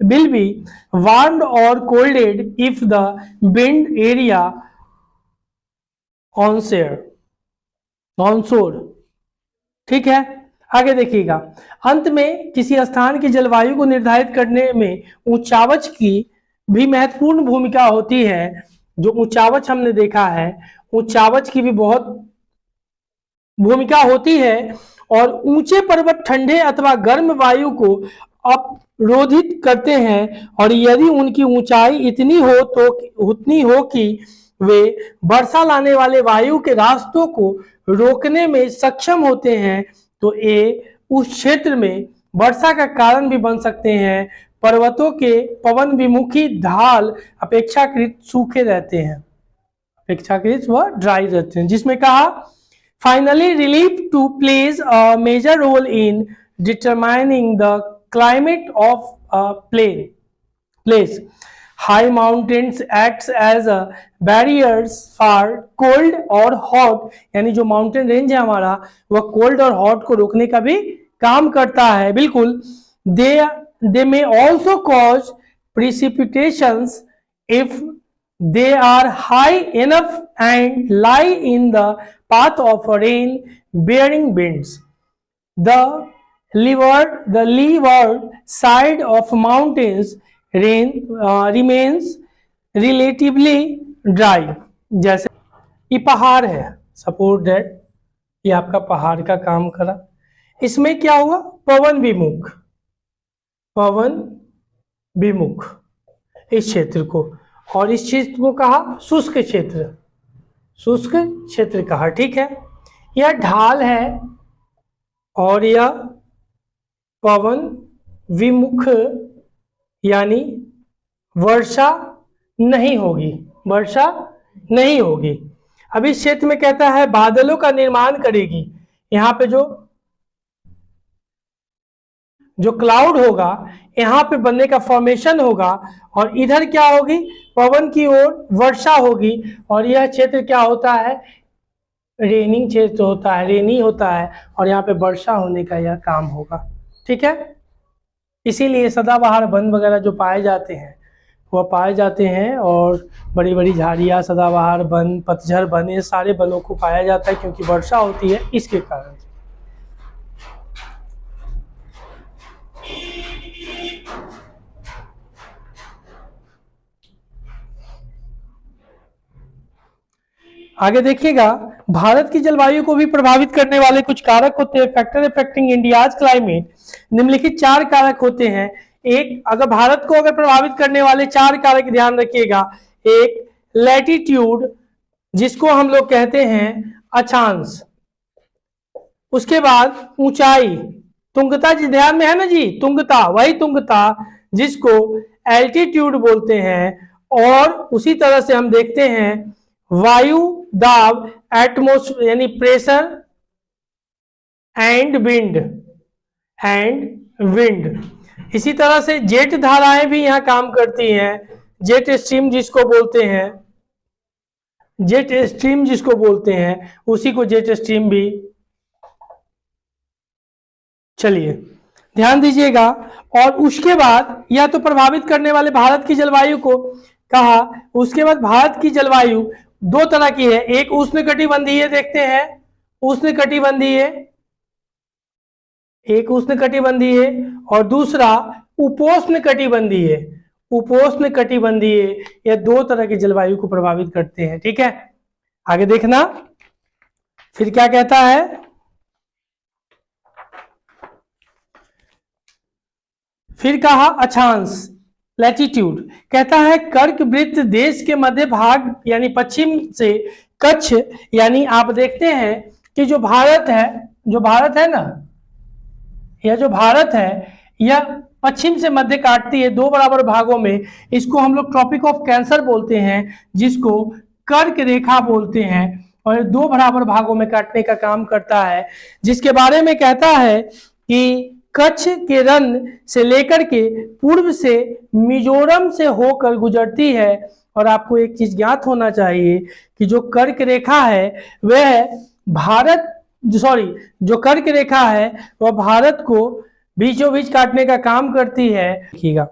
will be warmed or colded if the wind area onshore। ठीक है, आगे देखिएगा, अंत में किसी स्थान की जलवायु को निर्धारित करने में ऊंचावच की भी महत्वपूर्ण भूमिका होती है। जो ऊंचावच हमने देखा है, ऊंचावच की भी बहुत भूमिका होती है, और ऊंचे पर्वत ठंडे अथवा गर्म वायु को अवरोधित करते हैं, और यदि उनकी ऊंचाई उतनी हो कि वे वर्षा लाने वाले वायु के रास्तों को रोकने में सक्षम होते हैं, तो ये उस क्षेत्र में वर्षा का कारण भी बन सकते हैं। पर्वतों के पवन विमुखी ढाल अपेक्षाकृत सूखे रहते हैं, अपेक्षाकृत वह ड्राई रहते हैं, जिसमें कहा finally relief to plays a major role in determining the climate of a place. High mountains acts as a barriers for cold और hot, यानी जो माउंटेन रेंज है हमारा वह कोल्ड और हॉट को रोकने का भी काम करता है। बिल्कुल, they may also cause precipitations if they are high enough and lie in the path of rain bearing winds. The leeward side of mountains remains relatively dry। जैसे ये पहाड़ है, सपोज दैट ये आपका पहाड़ का काम करा, इसमें क्या हुआ, पवन विमुख इस क्षेत्र को, और इस क्षेत्र को कहा शुष्क क्षेत्र कहा। ठीक है, यह ढाल है और यह पवन विमुख, यानी वर्षा नहीं होगी। अब इस क्षेत्र में कहता है बादलों का निर्माण करेगी। यहाँ पे जो क्लाउड होगा यहाँ पे बनने का फॉर्मेशन होगा, और इधर क्या होगी, पवन की ओर वर्षा होगी, और यह क्षेत्र क्या होता है, रेनिंग क्षेत्र होता है, रेनी होता है, और यहाँ पे वर्षा होने का यह काम होगा। ठीक है, इसीलिए सदाबहार वन वगैरह जो पाए जाते हैं वह पाए जाते हैं, और बड़ी बड़ी झाड़ियाँ, सदाबहार वन, पतझड़ वन, ये सारे वनों को पाया जाता है क्योंकि वर्षा होती है इसके कारण। आगे देखिएगा, भारत की जलवायु को भी प्रभावित करने वाले कुछ कारक होते हैं, फैक्टर अफेक्टिंग इंडियाज क्लाइमेट। निम्नलिखित 4 कारक होते हैं। एक, अगर भारत को प्रभावित करने वाले 4 कारक ध्यान रखिएगा। एक, लैटिट्यूड, जिसको हम लोग कहते हैं अक्षांश। उसके बाद ऊंचाई, तुंगता, जिस ध्यान में है ना जी, तुंगता, वही तुंगता जिसको एल्टीट्यूड बोलते हैं। और उसी तरह से हम देखते हैं वायु दाब, एटमोस्फेयर यानी प्रेशर, एंड विंड। इसी तरह से जेट धाराएं भी यहां काम करती हैं। जेट स्ट्रीम जिसको बोलते हैं उसी को जेट स्ट्रीम भी। चलिए ध्यान दीजिएगा। और उसके बाद या तो प्रभावित करने वाले भारत की जलवायु को कहा। उसके बाद भारत की जलवायु 2 तरह की है, एक उष्णकटिबंधीय देखते हैं, एक उष्णकटिबंधीय और दूसरा उपोष्णकटिबंधीय। ये 2 तरह की जलवायु को प्रभावित करते हैं। ठीक है, आगे देखना फिर क्या कहता है। फिर कहा अक्षांश, लैटिट्यूड, कहता है कर्क वृत्त देश के मध्य भाग यानी पश्चिम से कच्छ, यानी आप देखते हैं कि जो भारत है ना, यह जो भारत है यह पश्चिम से मध्य काटती है 2 बराबर भागों में। इसको हम लोग ट्रॉपिक ऑफ कैंसर बोलते हैं, जिसको कर्क रेखा बोलते हैं, और 2 बराबर भागों में काटने का काम करता है। जिसके बारे में कहता है कि कच्छ के रण से लेकर के पूर्व से मिजोरम से होकर गुजरती है। और आपको एक चीज ज्ञात होना चाहिए कि जो कर्क रेखा है वह जो कर्क रेखा है वह भारत को बीचों बीच काटने का काम करती है। देखिएगा,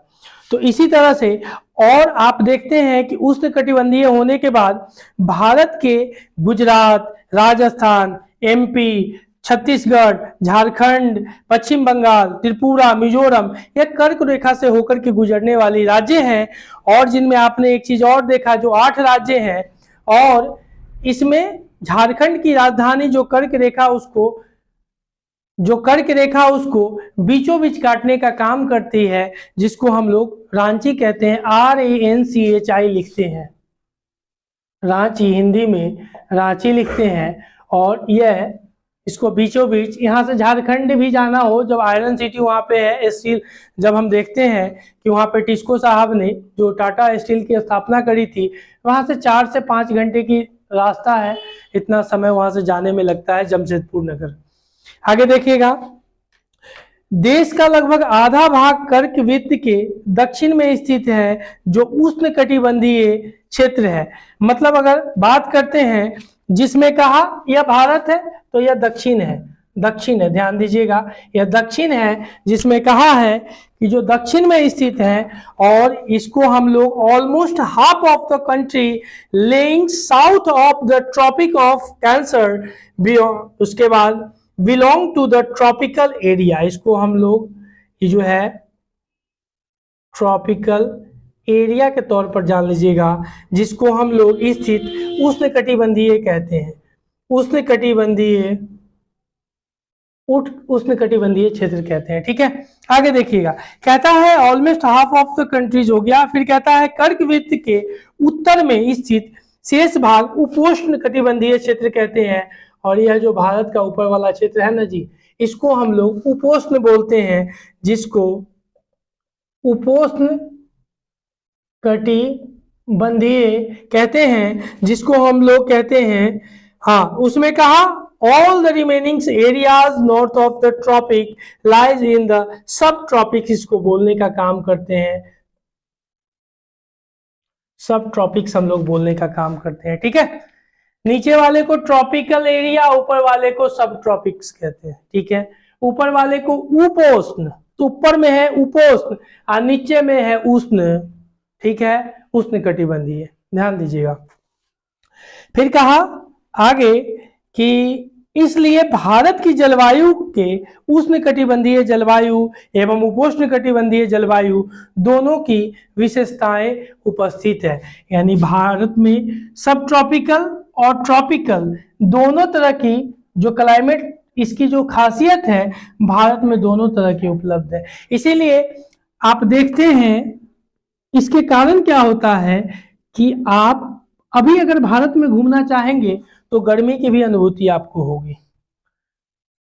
तो इसी तरह से और आप देखते हैं कि उष्णकटिबंधीय होने के बाद भारत के गुजरात, राजस्थान, एमपी, छत्तीसगढ़, झारखंड, पश्चिम बंगाल, त्रिपुरा, मिजोरम, यह कर्क रेखा से होकर के गुजरने वाली राज्य हैं। और जिनमें आपने एक चीज और देखा, जो 8 राज्य हैं, और इसमें झारखंड की राजधानी जो कर्क रेखा उसको बीचों बीच काटने का काम करती है, जिसको हम लोग रांची कहते हैं, RANCHI लिखते हैं, रांची, हिंदी में रांची लिखते हैं। और यह इसको बीचों बीच, यहाँ से झारखंड भी जाना हो, जब आयरन सिटी वहाँ पे है, स्टील, जब हम देखते हैं कि वहाँ पे टिस्को साहब ने जो टाटा स्टील की स्थापना करी थी, वहाँ से 4 से 5 घंटे की रास्ता है, इतना समय वहाँ से जाने में लगता है, जमशेदपुर नगर। आगे देखिएगा, देश का लगभग आधा भाग कर्क वृत्त के दक्षिण में स्थित है, जो उष्णकटिबंधीय क्षेत्र है। मतलब अगर बात करते हैं जिसमें कहा यह भारत है तो यह दक्षिण है, ध्यान दीजिएगा, यह दक्षिण है, जिसमें कहा है कि जो दक्षिण में स्थित है, और इसको हम लोग almost half of the country lying south of the tropic of cancer, उसके बाद belong to the tropical area, इसको हम लोग ये जो है ट्रॉपिकल एरिया के तौर पर जान लीजिएगा, जिसको हम लोग स्थित उष्णकटिबंधीय कहते हैं, उष्णकटिबंधीय क्षेत्र कहते हैं। ठीक है, आगे देखिएगा, कहता है almost half of the countries हो गया। फिर कहता है कर्क वृत्त के उत्तर में स्थित शेष भाग उपोष्ण कटिबंधीय क्षेत्र कहते हैं। और यह जो भारत का ऊपर वाला क्षेत्र है ना जी, इसको हम लोग उपोष्ण बोलते हैं, जिसको उपोष्ण कटिबंधीय कहते हैं, जिसको हम लोग कहते हैं, हाँ, उसमें कहा all the remaining areas north of the tropic lies in the subtropics, इसको बोलने का काम करते हैं, सब ट्रॉपिक्स हम लोग बोलने का काम करते हैं। ठीक है, नीचे वाले को ट्रॉपिकल एरिया, ऊपर वाले को सब ट्रॉपिक्स कहते हैं। ठीक है, ऊपर वाले को उपोष्ण, तो ऊपर में है उपोष्ण और नीचे में है उष्ण। ठीक है, उष्ण कटिबंधीय, ध्यान दीजिएगा। फिर कहा आगे कि इसलिए भारत की जलवायु के उष्ण कटिबंधीय जलवायु एवं उपोष्ण कटिबंधीय जलवायु दोनों की विशेषताएं उपस्थित है। यानी भारत में सब ट्रॉपिकल और ट्रॉपिकल दोनों तरह की जो क्लाइमेट, इसकी जो खासियत है, भारत में दोनों तरह की उपलब्ध है। इसीलिए आप देखते हैं, इसके कारण क्या होता है कि आप अभी अगर भारत में घूमना चाहेंगे तो गर्मी की भी अनुभूति आपको होगी।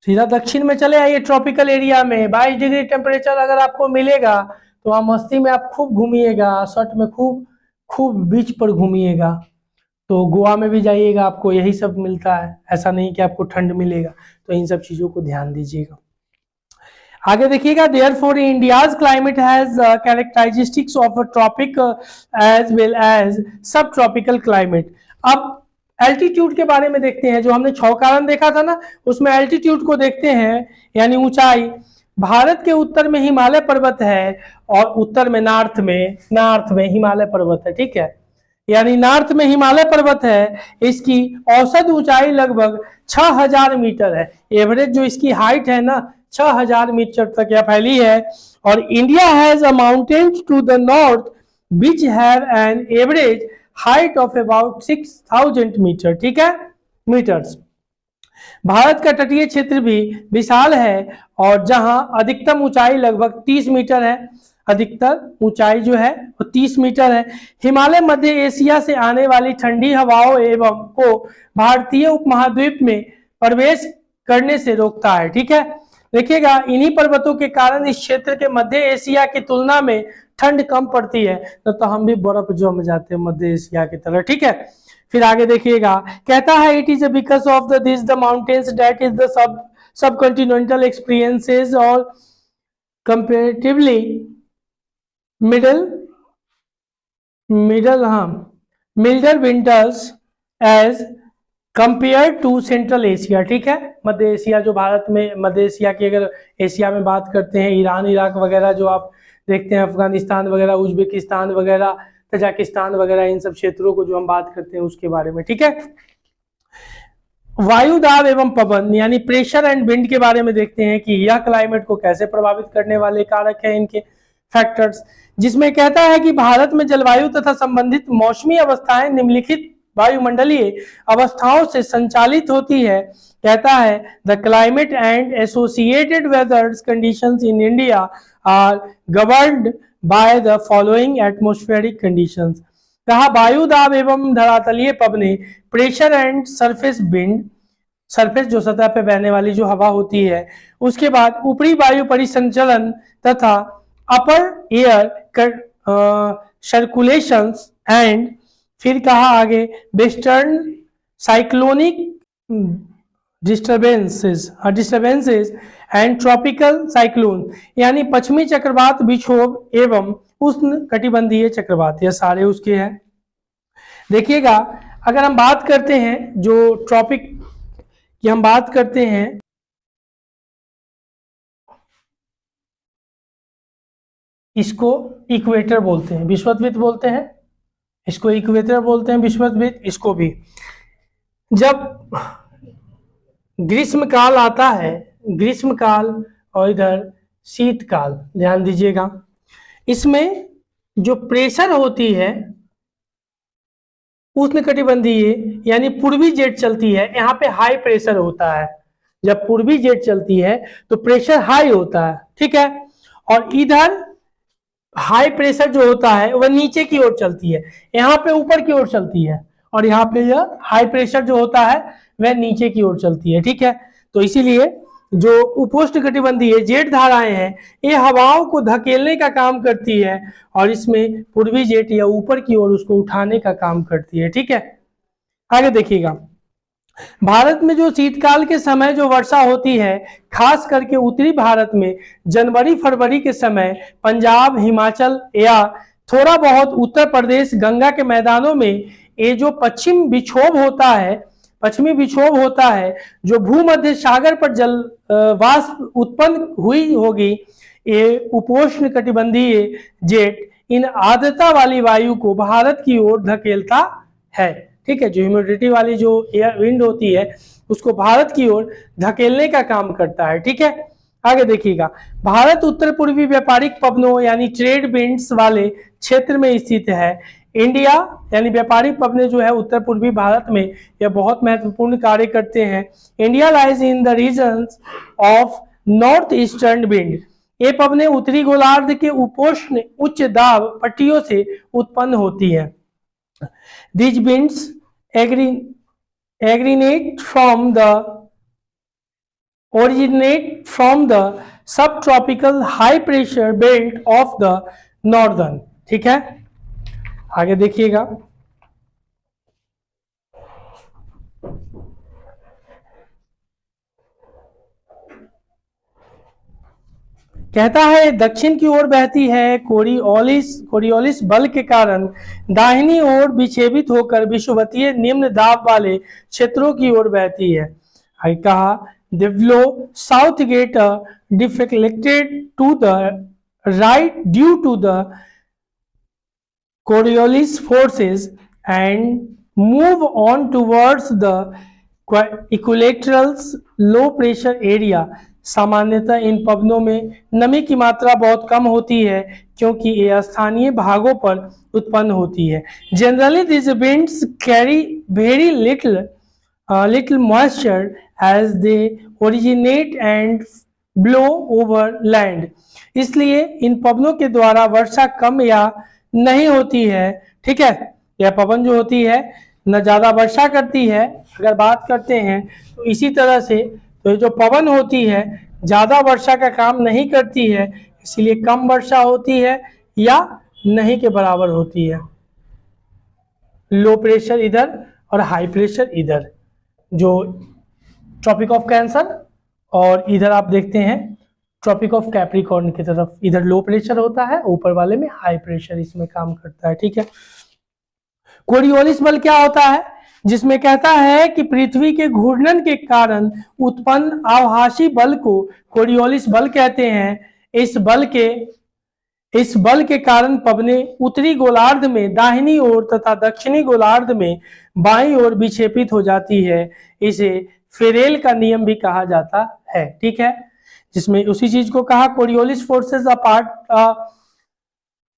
सीधा दक्षिण में चले आइए, ट्रॉपिकल एरिया में 22 डिग्री टेम्परेचर अगर आपको मिलेगा तो वहाँ मस्ती में आप खूब घूमिएगा, शर्ट में खूब बीच पर घूमिएगा। तो गोवा में भी जाइएगा, आपको यही सब मिलता है, ऐसा नहीं कि आपको ठंड मिलेगा। तो इन सब चीजों को ध्यान दीजिएगा। आगे देखिएगा, therefore India's climate has characteristics of a tropic as well as subtropical climate. अब एल्टीट्यूड के बारे में देखते हैं, जो हमने 6 कारण देखा था ना, उसमें एल्टीट्यूड को देखते हैं, यानी ऊंचाई। भारत के उत्तर में हिमालय पर्वत है और उत्तर में नॉर्थ में हिमालय पर्वत है। ठीक है, यानी नॉर्थ में हिमालय पर्वत है, इसकी औसत ऊंचाई लगभग 6000 मीटर है। एवरेज जो इसकी हाइट है ना, 6000 मीटर तक यह फैली है। और India has a mountains to the north which have an average height of about 6000 metre. ठीक है, मीटर्स। भारत का तटीय क्षेत्र भी विशाल है और जहां अधिकतम ऊंचाई लगभग 30 मीटर है, अधिकतर ऊंचाई जो है वो 30 मीटर है। हिमालय मध्य एशिया से आने वाली ठंडी हवाओं एवं को भारतीय उपमहाद्वीप में प्रवेश करने से रोकता है। ठीक है, देखिएगा, इन्हीं पर्वतों के कारण इस क्षेत्र के मध्य एशिया की तुलना में ठंड कम पड़ती है, तो हम भी बर्फ जम जाते हैं मध्य एशिया की तरह। ठीक है, फिर आगे देखिएगा, कहता है it is because of this the mountains that is the sub continental experiences और comparatively milder winters as compare to central Asia. ठीक है, मध्य एशिया जो भारत में, मध्य एशिया की अगर एशिया में बात करते हैं, ईरान इराक वगैरह जो आप देखते हैं, अफगानिस्तान वगैरह, उज्बेकिस्तान वगैरह, तजाकिस्तान वगैरह, इन सब क्षेत्रों को जो हम बात करते हैं उसके बारे में। ठीक है, वायु दाब एवं पवन यानी प्रेशर एंड विंड के बारे में देखते हैं कि यह क्लाइमेट को कैसे प्रभावित करने वाले कारक हैं, इनके फैक्टर्स, जिसमें कहता है कि भारत में जलवायु तथा संबंधित मौसमी अवस्थाएं निम्नलिखित वायुमंडलीय अवस्थाओं से संचालित होती है। कहता है the climate and associated weather conditions in India are governed by the following atmospheric conditions. कहा वायु दाब एवं धरातलीय पवने, pressure and surface wind, surface जो सतह पे बहने वाली जो हवा होती है, उसके बाद ऊपरी वायु परिसंचलन तथा अपर एयर सर्कुलेशंस एंड फिर कहा आगे western cyclonic disturbances and tropical cyclone यानी पश्चिमी चक्रवात, विक्षोभ एवं उष्ण कटिबंधीय चक्रवात, यह सारे उसके हैं। देखिएगा, अगर हम बात करते हैं जो ट्रॉपिक की हम बात करते हैं, इसको इक्वेटर बोलते हैं, विषुववृत्त बोलते हैं, इसको इक्वेटर बोलते हैं, विषुववृत्त इसको भी। जब ग्रीष्म काल आता है, ग्रीष्म काल और इधर शीतकाल, ध्यान दीजिएगा, इसमें जो प्रेशर होती है उष्णकटिबंधीय यानी पूर्वी जेट चलती है, यहाँ पे हाई प्रेशर होता है। जब पूर्वी जेट चलती है तो प्रेशर हाई होता है, ठीक है, और इधर हाई प्रेशर जो होता है वह नीचे की ओर चलती है, यहाँ पे ऊपर की ओर चलती है, और यहाँ पे यह हाई प्रेशर जो होता है वह नीचे की ओर चलती है। ठीक है, तो इसीलिए जो उपोष्णकटिबंधीय जेट धाराएं हैं ये हवाओं को धकेलने का काम करती है और इसमें पूर्वी जेट या ऊपर की ओर उसको उठाने का काम करती है। ठीक है, आगे देखिएगा, भारत में जो शीतकाल के समय जो वर्षा होती है, खास करके उत्तरी भारत में जनवरी फरवरी के समय पंजाब, हिमाचल या थोड़ा बहुत उत्तर प्रदेश गंगा के मैदानों में ये जो पश्चिमी विक्षोभ होता है जो भूमध्य सागर पर जल वाष्प उत्पन्न हुई होगी, ये उपोष्ण कटिबंधीय जेट इन आर्द्रता वाली वायु को भारत की ओर धकेलता है। ठीक है, जो ह्यूमिडिटी वाली जो एयर विंड होती है उसको भारत की ओर धकेलने का काम करता है। ठीक है, आगे देखिएगा, भारत उत्तर पूर्वी व्यापारिक पवनों यानी ट्रेड विंड्स वाले क्षेत्र में स्थित है। इंडिया यानी व्यापारिक पवने जो है उत्तर पूर्वी भारत में यह बहुत महत्वपूर्ण कार्य करते हैं। India lies in the regions of north eastern wind, ये पवने उत्तरी गोलार्ध के उपोष्ण उच्च दाब पट्टियों से उत्पन्न होती है। These winds originate from the subtropical high pressure belt of the northern। ठीक है, आगे देखिएगा, कहता है दक्षिण की ओर बहती है कोरियोलिस बल के कारण दाहिनी ओर विक्षेपित होकर विषुवतीय निम्न दाब वाले क्षेत्रों की ओर बहती है। आगे कहा the flow south get deflected to the right due to the Coriolis forces and move on towards the equilaterals low pressure area. सामान्यतः इन पवनों में नमी की मात्रा बहुत कम होती है क्योंकि ये स्थानीय भागों पर उत्पन्न होती है। Generally this winds carry very little moisture as they originate and blow over land, इसलिए इन पवनों के द्वारा वर्षा कम या नहीं होती है। ठीक है, यह पवन जो होती है न ज्यादा वर्षा करती है, अगर बात करते हैं तो इसी तरह से तो जो पवन होती है ज्यादा वर्षा का काम नहीं करती है, इसलिए कम वर्षा होती है या नहीं के बराबर होती है। लो प्रेशर इधर और हाई प्रेशर इधर, जो ट्रॉपिक ऑफ कैंसर, और इधर आप देखते हैं ट्रॉपिक ऑफ कैप्रिकॉर्न की तरफ। इधर लो प्रेशर होता है, ऊपर वाले में हाई प्रेशर इसमें काम करता है, ठीक है। कोरियोलिस बल क्या होता है, जिसमें कहता है कि पृथ्वी के घूर्णन के कारण उत्पन्न आभासी बल को कोरियोलिस बल कहते हैं। इस बल के कारण पवनें उत्तरी गोलार्ध में दाहिनी ओर तथा दक्षिणी गोलार्ध में बाईं ओर विक्षेपित हो जाती है। इसे फेरेल का नियम भी कहा जाता है, ठीक है। जिसमें उसी चीज को कहा Coriolis forces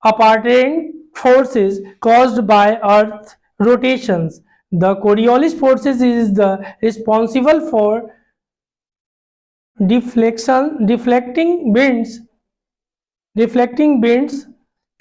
apparent forces caused by earth rotations. The Coriolis forces is the responsible for deflecting winds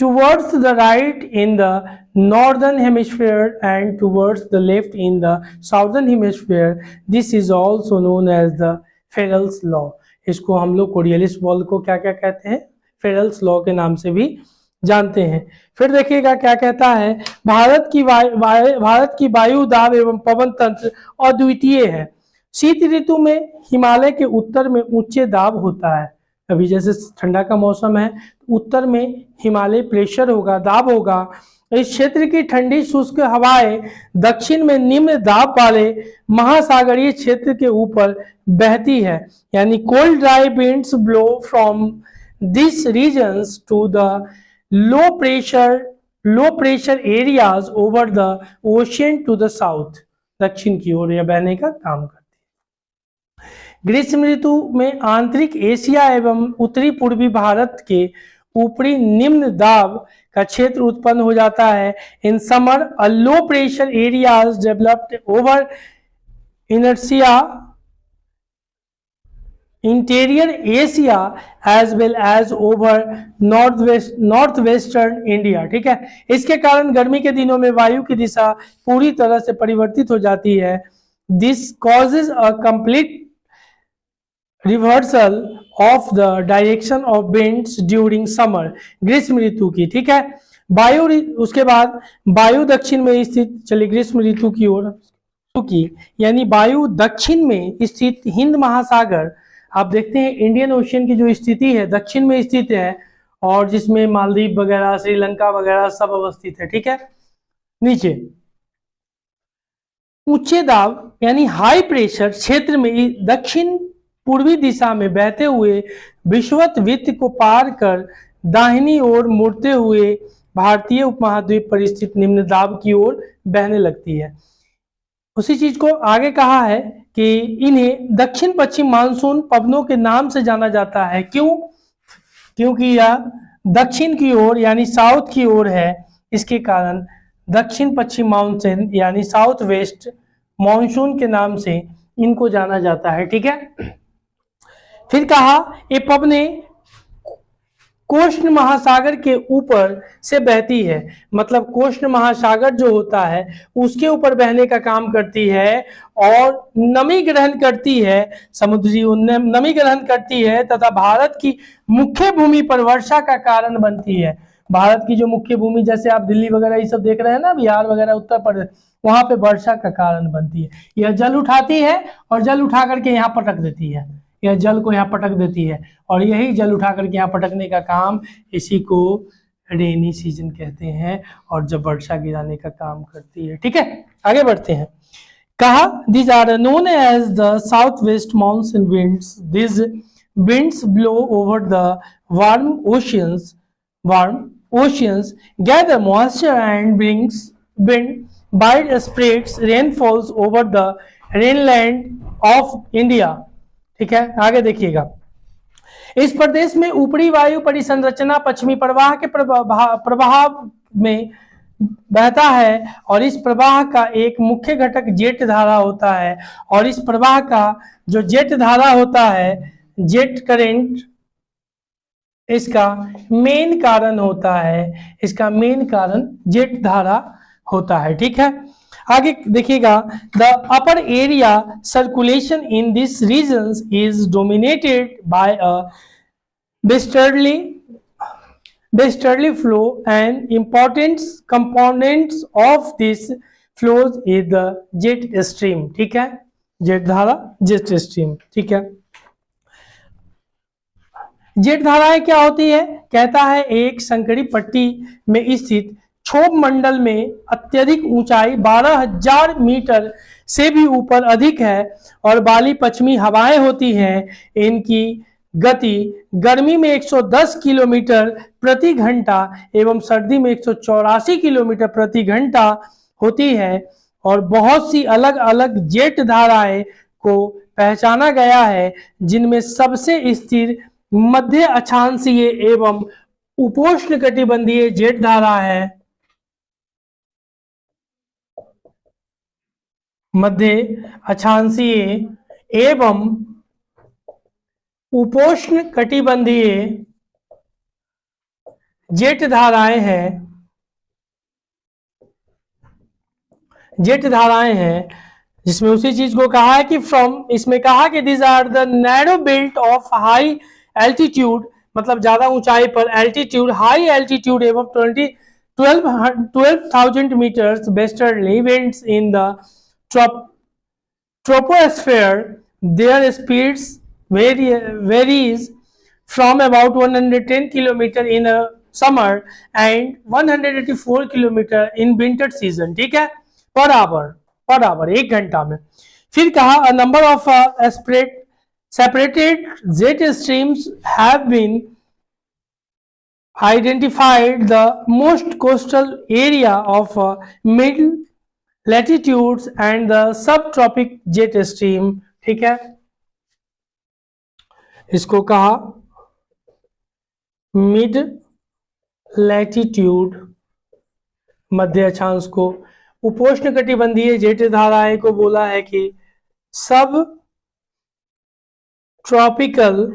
towards the right in the northern hemisphere and towards the left in the southern hemisphere. This is also known as the Ferrel's law. इसको हम लोग कोरियोलिस बल को क्या क्या कहते हैं, फेरल्स लॉ के नाम से भी जानते हैं। फिर देखिएगा क्या कहता है, भारत की वायु दाब एवं पवन तंत्र अद्वितीय है। शीत ऋतु में हिमालय के उत्तर में उच्च दाब होता है। अभी जैसे ठंडा का मौसम है, उत्तर में हिमालय प्रेशर होगा, दाब होगा। इस क्षेत्र की ठंडी शुष्क हवाएं दक्षिण में निम्न दाब वाले महासागरीय क्षेत्र के ऊपर बहती है, यानी cold dry winds blow from this regions to the low pressure areas over the ocean to the south, दक्षिण की ओर यह बहने का काम करती है। ग्रीष्म ऋतु में आंतरिक एशिया एवं उत्तरी पूर्वी भारत के ऊपरी निम्न दाब का क्षेत्र उत्पन्न हो जाता है। In summer a low pressure areas developed over inertia interior Asia as well as over northwestern India, ठीक है। इसके कारण गर्मी के दिनों में वायु की दिशा पूरी तरह से परिवर्तित हो जाती है। This causes a complete reversal of the direction of winds during summer, ग्रीष्म ऋतु की, ठीक है। उसके बाद वायु दक्षिण में स्थित, चलिए ग्रीष्म ऋतु की ओर की, यानी वायु दक्षिण में स्थित हिंद महासागर, आप देखते हैं इंडियन ओशियन की जो स्थिति है दक्षिण में स्थित है, और जिसमें मालदीव वगैरह श्रीलंका वगैरह सब अवस्थित है, ठीक है। नीचे उच्च दाब यानी हाई प्रेशर क्षेत्र में दक्षिण पूर्वी दिशा में बहते हुए विषुवत वृत्त को पार कर दाहिनी ओर मुड़ते हुए भारतीय उपमहाद्वीप पर स्थित निम्न दाब की ओर बहने लगती है। उसी चीज को आगे कहा है कि इन्हें दक्षिण पश्चिम मानसून पवनों के नाम से जाना जाता है। क्योंकि यह दक्षिण की ओर यानी साउथ की ओर है, इसके कारण दक्षिण पश्चिम मानसून यानी साउथ वेस्ट मानसून के नाम से इनको जाना जाता है, ठीक है। फिर कहा ये पवनें कोष्ण महासागर के ऊपर से बहती है, मतलब कोष्ण महासागर जो होता है उसके ऊपर बहने का काम करती है और नमी ग्रहण करती है, समुद्री नमी ग्रहण करती है तथा भारत की मुख्य भूमि पर वर्षा का कारण बनती है। भारत की जो मुख्य भूमि, जैसे आप दिल्ली वगैरह ये सब देख रहे हैं ना, बिहार वगैरह, उत्तर प्रदेश, वहां पे वर्षा का कारण बनती है। यह जल उठाती है और जल उठा करके यहाँ पटक देती है, यह जल को यहाँ पटक देती है, और यही जल उठा करके यहाँ पटकने का काम, इसी को रेनी सीजन कहते हैं, और जब वर्षा गिराने का काम करती है, ठीक है। आगे बढ़ते हैं। कहा these are known as the southwest monsoon winds. These winds blow over the warm oceans, gather moisture and brings widespread rainfalls over the mainland of India. ठीक है, आगे देखिएगा। इस प्रदेश में ऊपरी वायु परिसंरचना पश्चिमी प्रवाह के प्रभाव में बहता है, और इस प्रवाह का एक मुख्य घटक जेट धारा होता है, और इस प्रवाह का जो जेट धारा होता है, जेट करंट, इसका मेन कारण होता है, इसका मेन कारण जेट धारा होता है, ठीक है। आगे देखिएगा, the upper area circulation in this regions is dominated by a westerly flow, and important components of this flows is the jet stream, ठीक है, जेट धारा, जेट स्ट्रीम, ठीक है। जेट धाराएं क्या होती है? कहता है एक संकरी पट्टी में स्थित क्षोभ मंडल में अत्यधिक ऊंचाई 12,000 मीटर से भी ऊपर अधिक है और बाली पश्चिमी हवाएं होती हैं। इनकी गति गर्मी में 110 किलोमीटर प्रति घंटा एवं सर्दी में 184 किलोमीटर प्रति घंटा होती है और बहुत सी अलग अलग जेट धाराएं को पहचाना गया है, जिनमें सबसे स्थिर मध्य अक्षांशीय एवं उपोष्णकटिबंधीय जेट धारा है। मध्य अक्षांशीय एवं उपोष्णकटिबंधीय जेट धाराएं हैं, जिसमें उसी चीज को कहा है कि इसमें कहा कि this are the narrow belt of high altitude, मतलब ज्यादा ऊंचाई पर एल्टीट्यूड, हाई एल्टीट्यूड एवं 12,000 metres westerly winds in the troposphere. Their speeds varies from about 110 km in a summer and 184 km in winter season. ठीक है, पर आवर 1 घंटा में। फिर कहा a number of separated jet streams have been identified. The most coastal area of middle latitudes and the subtropic jet stream. ठीक है, इसको कहा मिड लैटिट्यूड, मध्य अक्षांश को, उपोष्णकटिबंधीय जेट धाराएं को बोला है कि सब ट्रॉपिकल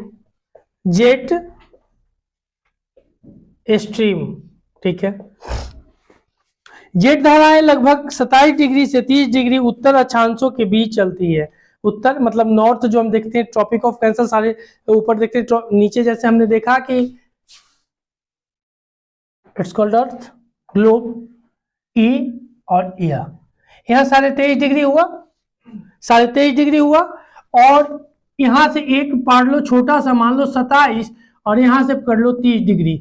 जेट स्ट्रीम। ठीक है, जेट धाराएं लगभग 27 डिग्री से 30 डिग्री उत्तर अक्षांशों के बीच चलती है। उत्तर मतलब नॉर्थ, जो हम देखते हैं ट्रॉपिक ऑफ कैंसर सारे ऊपर देखते हैं, नीचे जैसे हमने देखा कि इट्स कॉल्ड अर्थ, ग्लोब, ई और यहाँ 23.5 डिग्री हुआ, 23.5 डिग्री हुआ, और यहां से एक पार लो छोटा सा, मान लो 27, और यहां से कर लो 30 डिग्री।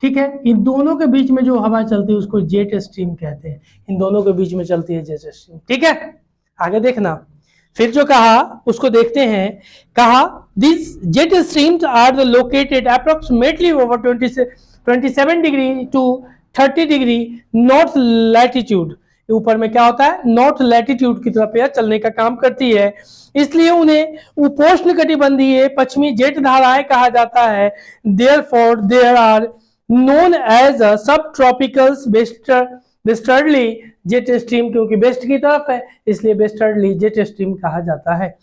ठीक है, इन दोनों के बीच में जो हवा चलती है उसको जेट स्ट्रीम कहते हैं। इन दोनों के बीच में चलती है जेट स्ट्रीम। ठीक है, आगे देखना। फिर जो कहा उसको देखते हैं। कहा this jet streams are the located approximately over 27 degree to 30 degree north latitude. ऊपर में क्या होता है, नॉर्थ लैटिट्यूड की तरफ यह चलने का काम करती है, इसलिए उन्हें उपोष्णकटिबंधीय पश्चिमी जेट धाराएं कहा जाता है। Therefore there are known as a subtropical westerly jet stream, क्योंकि वेस्ट की तरफ है इसलिए वेस्टर्ली जेट स्ट्रीम कहा जाता है।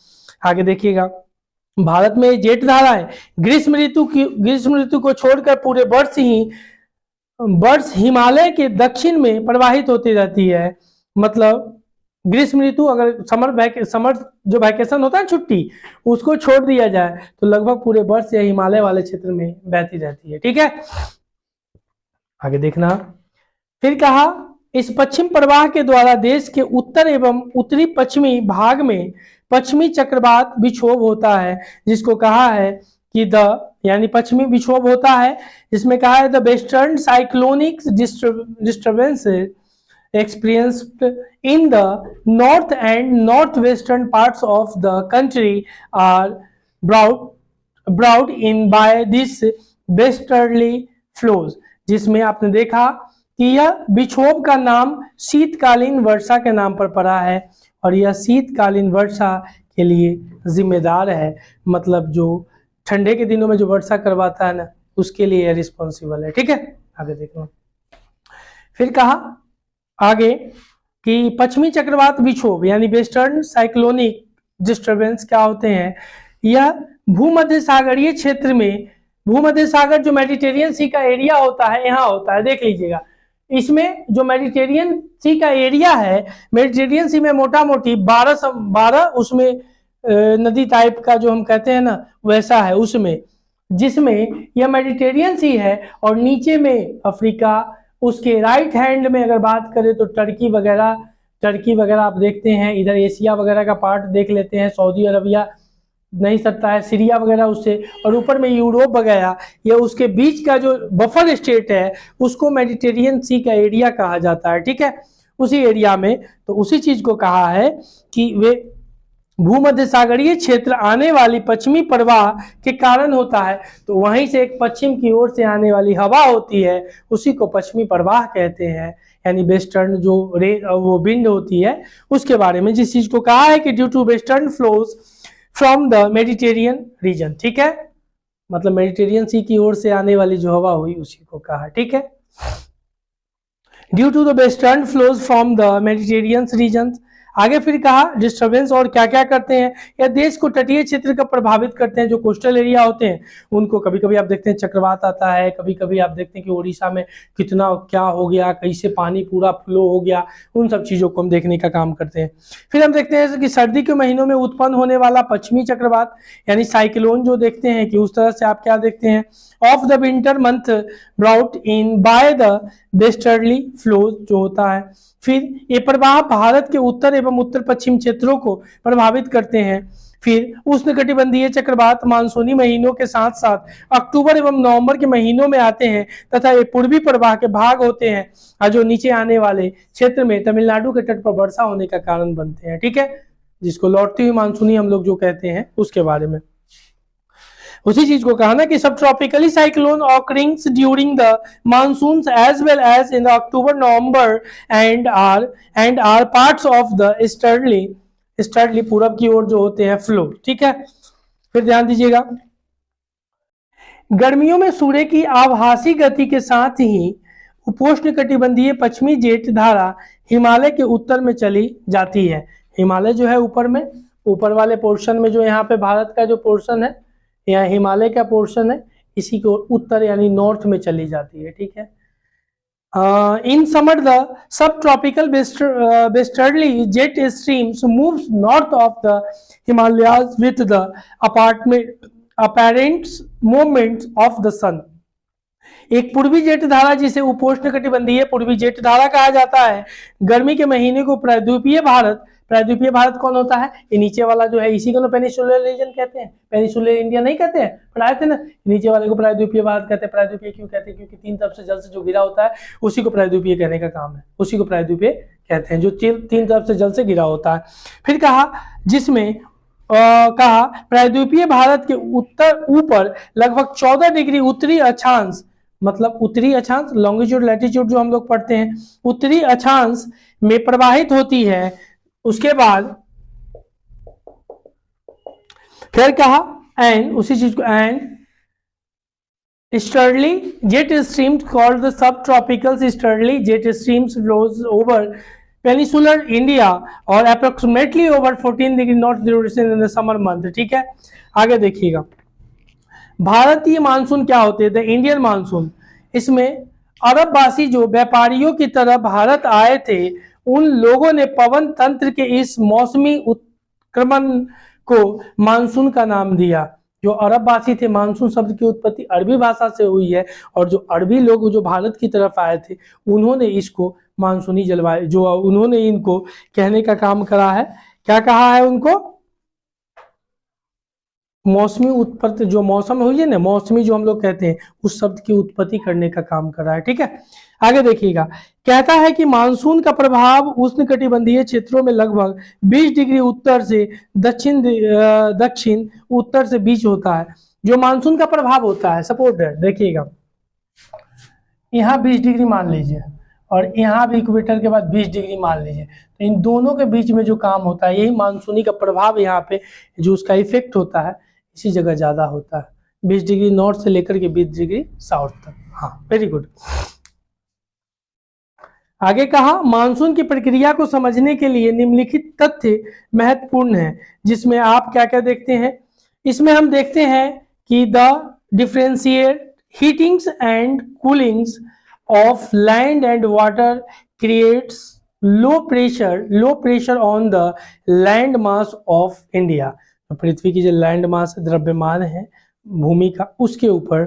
आगे देखिएगा, भारत में जेट धाराएं ग्रीष्म ऋतु को छोड़कर पूरे वर्ष हिमालय के दक्षिण में प्रवाहित होती रहती है। मतलब ग्रीष्म ऋतु, अगर समर जो वैकेशन होता है छुट्टी, उसको छोड़ दिया जाए तो लगभग पूरे वर्ष या हिमालय वाले क्षेत्र में बहती रहती है। ठीक है, आगे देखना। फिर कहा इस पश्चिम प्रवाह के द्वारा देश के उत्तर एवं उत्तरी पश्चिमी भाग में पश्चिमी चक्रवात विक्षोभ होता है, जिसको कहा है कि यानी पश्चिमी विक्षोभ होता है, जिसमें कहा है the western cyclonic disturbance experienced in the north and northwestern parts of the country are brought in by this westerly flows, जिसमें आपने देखा कि यह विक्षोभ का नाम शीतकालीन वर्षा के नाम पर पड़ा है और यह शीतकालीन वर्षा के लिए जिम्मेदार है। मतलब जो ठंडे के दिनों में जो वर्षा करवाता है ना, उसके लिए यह रिस्पॉन्सिबल है। ठीक है, आगे देखो। फिर कहा आगे कि पश्चिमी चक्रवात विक्षोभ यानी वेस्टर्न साइक्लोनिक डिस्टर्बेंस क्या होते हैं। यह भूमध्य सागरीय क्षेत्र में, भूमध्य सागर जो मेडिटेरियन सी का एरिया होता है यहाँ होता है, देख लीजिएगा। इसमें जो मेडिटेरियन सी का एरिया है, मेडिटेरियन सी में मोटा मोटी 12 उसमें नदी टाइप का जो हम कहते हैं ना वैसा है उसमें, जिसमें यह मेडिटेरियन सी है और नीचे में अफ्रीका, उसके राइट हैंड में अगर बात करें तो टर्की वगैरह आप देखते हैं, इधर एशिया वगैरह का पार्ट देख लेते हैं, सऊदी अरबिया नहीं सकता है, सीरिया वगैरह उससे, और ऊपर में यूरोप वगैरह, ये उसके बीच का जो बफर स्टेट है उसको मेडिटेरियन सी का एरिया कहा जाता है, ठीक है। उसी एरिया में तो उसी चीज को कहा है कि वे भूमध्य सागरीय क्षेत्र आने वाली पश्चिमी प्रवाह के कारण होता है। तो वहीं से एक पश्चिम की ओर से आने वाली हवा होती है, उसी को पश्चिमी प्रवाह कहते हैं, यानी वेस्टर्न जो वो विंड होती है उसके बारे में जिस चीज को कहा है कि due to western flows from the Mediterranean region, ठीक है, मतलब मेडिटेरियन सी की ओर से आने वाली जो हवा हुई उसी को कहा, ठीक है। Due to the western flows from the Mediterranean region, आगे फिर कहा डिस्टर्बेंस और क्या क्या करते हैं, या देश को तटीय क्षेत्र का प्रभावित करते हैं, जो कोस्टल एरिया होते हैं उनको कभी कभी आप देखते हैं चक्रवात आता है, कभी कभी आप देखते हैं कि उड़ीसा में कितना क्या हो गया, कैसे पानी पूरा फ्लो हो गया, उन सब चीज़ों को हम देखने का काम करते हैं। फिर हम देखते हैं कि सर्दी के महीनों में उत्पन्न होने वाला पश्चिमी चक्रवात यानी साइक्लोन जो देखते हैं कि उस तरह से आप क्या देखते हैं, of the winter month brought in by the westerly flows जो होता है। फिर ये प्रवाह भारत के उत्तर एवं उत्तर पश्चिम क्षेत्रों को प्रभावित करते हैं। फिर उष्णकटिबंधीय चक्रवात मानसूनी महीनों के साथ साथ अक्टूबर एवं नवंबर के महीनों में आते हैं तथा ये पूर्वी प्रवाह के भाग होते हैं और जो नीचे आने वाले क्षेत्र में तमिलनाडु के तट पर वर्षा होने का कारण बनते हैं, ठीक है, जिसको लौटती हुई मानसूनी हम लोग जो कहते हैं उसके बारे में। उसी चीज को कहा ना कि सब tropically cyclone occurrings during the monsoons as well as in the October November and are parts of the easterly पूरब की ओर जो होते हैं फ्लो, ठीक है। फिर ध्यान दीजिएगा, गर्मियों में सूर्य की आभासी गति के साथ ही उपोष्णकटिबंधीय पश्चिमी जेट धारा हिमालय के उत्तर में चली जाती है। हिमालय जो है ऊपर में, ऊपर वाले पोर्शन में जो यहाँ पे भारत का जो पोर्शन है, यहाँ हिमालय का पोर्शन है, इसी को उत्तर यानी नॉर्थ में चली जाती है, ठीक है। In summer the sub tropical westerly jet streams moves north of the Himalayas with the apparent movements of the sun. एक पूर्वी जेट धारा जिसे उपोष्णकटिबंधीय पूर्वी जेट धारा कहा जाता है, गर्मी के महीने को प्रायद्वीपीय भारत कौन होता है, ये नीचे वाला जो है इसी को ना पेनिसुलर रीजन कहते हैं, पेनिसुलर इंडिया नहीं कहते हैं, पढ़ाए थे ना, नीचे वाले को प्रायद्वीपीय भारत कहते हैं। प्रायद्वीपीय क्यों कहते हैं, क्योंकि तीन तरफ से जल से जो घिरा होता है उसी को प्रायद्वीपीय कहने का काम है, उसी को प्रायद्वीपीय कहते हैं जो तीन तरफ से जल से घिरा होता है। फिर कहा जिसमें कहा प्रायद्वीपीय भारत के उत्तर ऊपर लगभग 14 डिग्री उत्तरी अक्षांश, मतलब उत्तरी अक्षांश लॉन्गिट्यूड लैटिट्यूड जो हम लोग पढ़ते हैं, उत्तरी अक्षांश में प्रवाहित होती है। उसके बाद फिर कहा एंड उसी चीज को and easterly jet streams called the sub tropical easterly jet streams flows over peninsular India और approximately over 14 degree north duration in the summer month, ठीक है। आगे देखिएगा, भारतीय मानसून क्या होते हैं, द इंडियन मानसून, इसमें अरबवासी जो व्यापारियों की तरह भारत आए थे उन लोगों ने पवन तंत्र के इस मौसमी उत्क्रमण को मानसून का नाम दिया। जो अरबवासी थे, मानसून शब्द की उत्पत्ति अरबी भाषा से हुई है और जो अरबी लोग जो भारत की तरफ आए थे उन्होंने इसको मानसूनी जलवायु जो उन्होंने इनको कहने का काम करा है, क्या कहा है उनको, मौसमी उत्पत्ति, जो मौसम हुई है ना मौसमी जो हम लोग कहते हैं उस शब्द की उत्पत्ति करने का काम कर रहा है, ठीक है। आगे देखिएगा, कहता है कि मानसून का प्रभाव उष्णकटिबंधीय क्षेत्रों में लगभग 20 डिग्री उत्तर से दक्षिण उत्तर से बीच होता है। जो मानसून का प्रभाव होता है, सपोर्ट देखिएगा यहाँ 20 डिग्री मान लीजिए और यहाँ भी इक्वेटर के बाद 20 डिग्री मान लीजिए, तो इन दोनों के बीच में जो काम होता है यही मानसूनी का प्रभाव, यहाँ पे जो उसका इफेक्ट होता है इसी जगह ज्यादा होता है, 20 डिग्री नॉर्थ से लेकर के 20 डिग्री साउथ तक। हाँ, वेरी गुड। आगे कहा मानसून की प्रक्रिया को समझने के लिए निम्नलिखित तथ्य महत्वपूर्ण है, जिसमें आप क्या क्या देखते हैं, इसमें हम देखते हैं कि the differentiate heatings and coolings of land and water creates low pressure on the land mass of India. पृथ्वी की जो लैंड मास द्रव्यमान है भूमि का उसके ऊपर,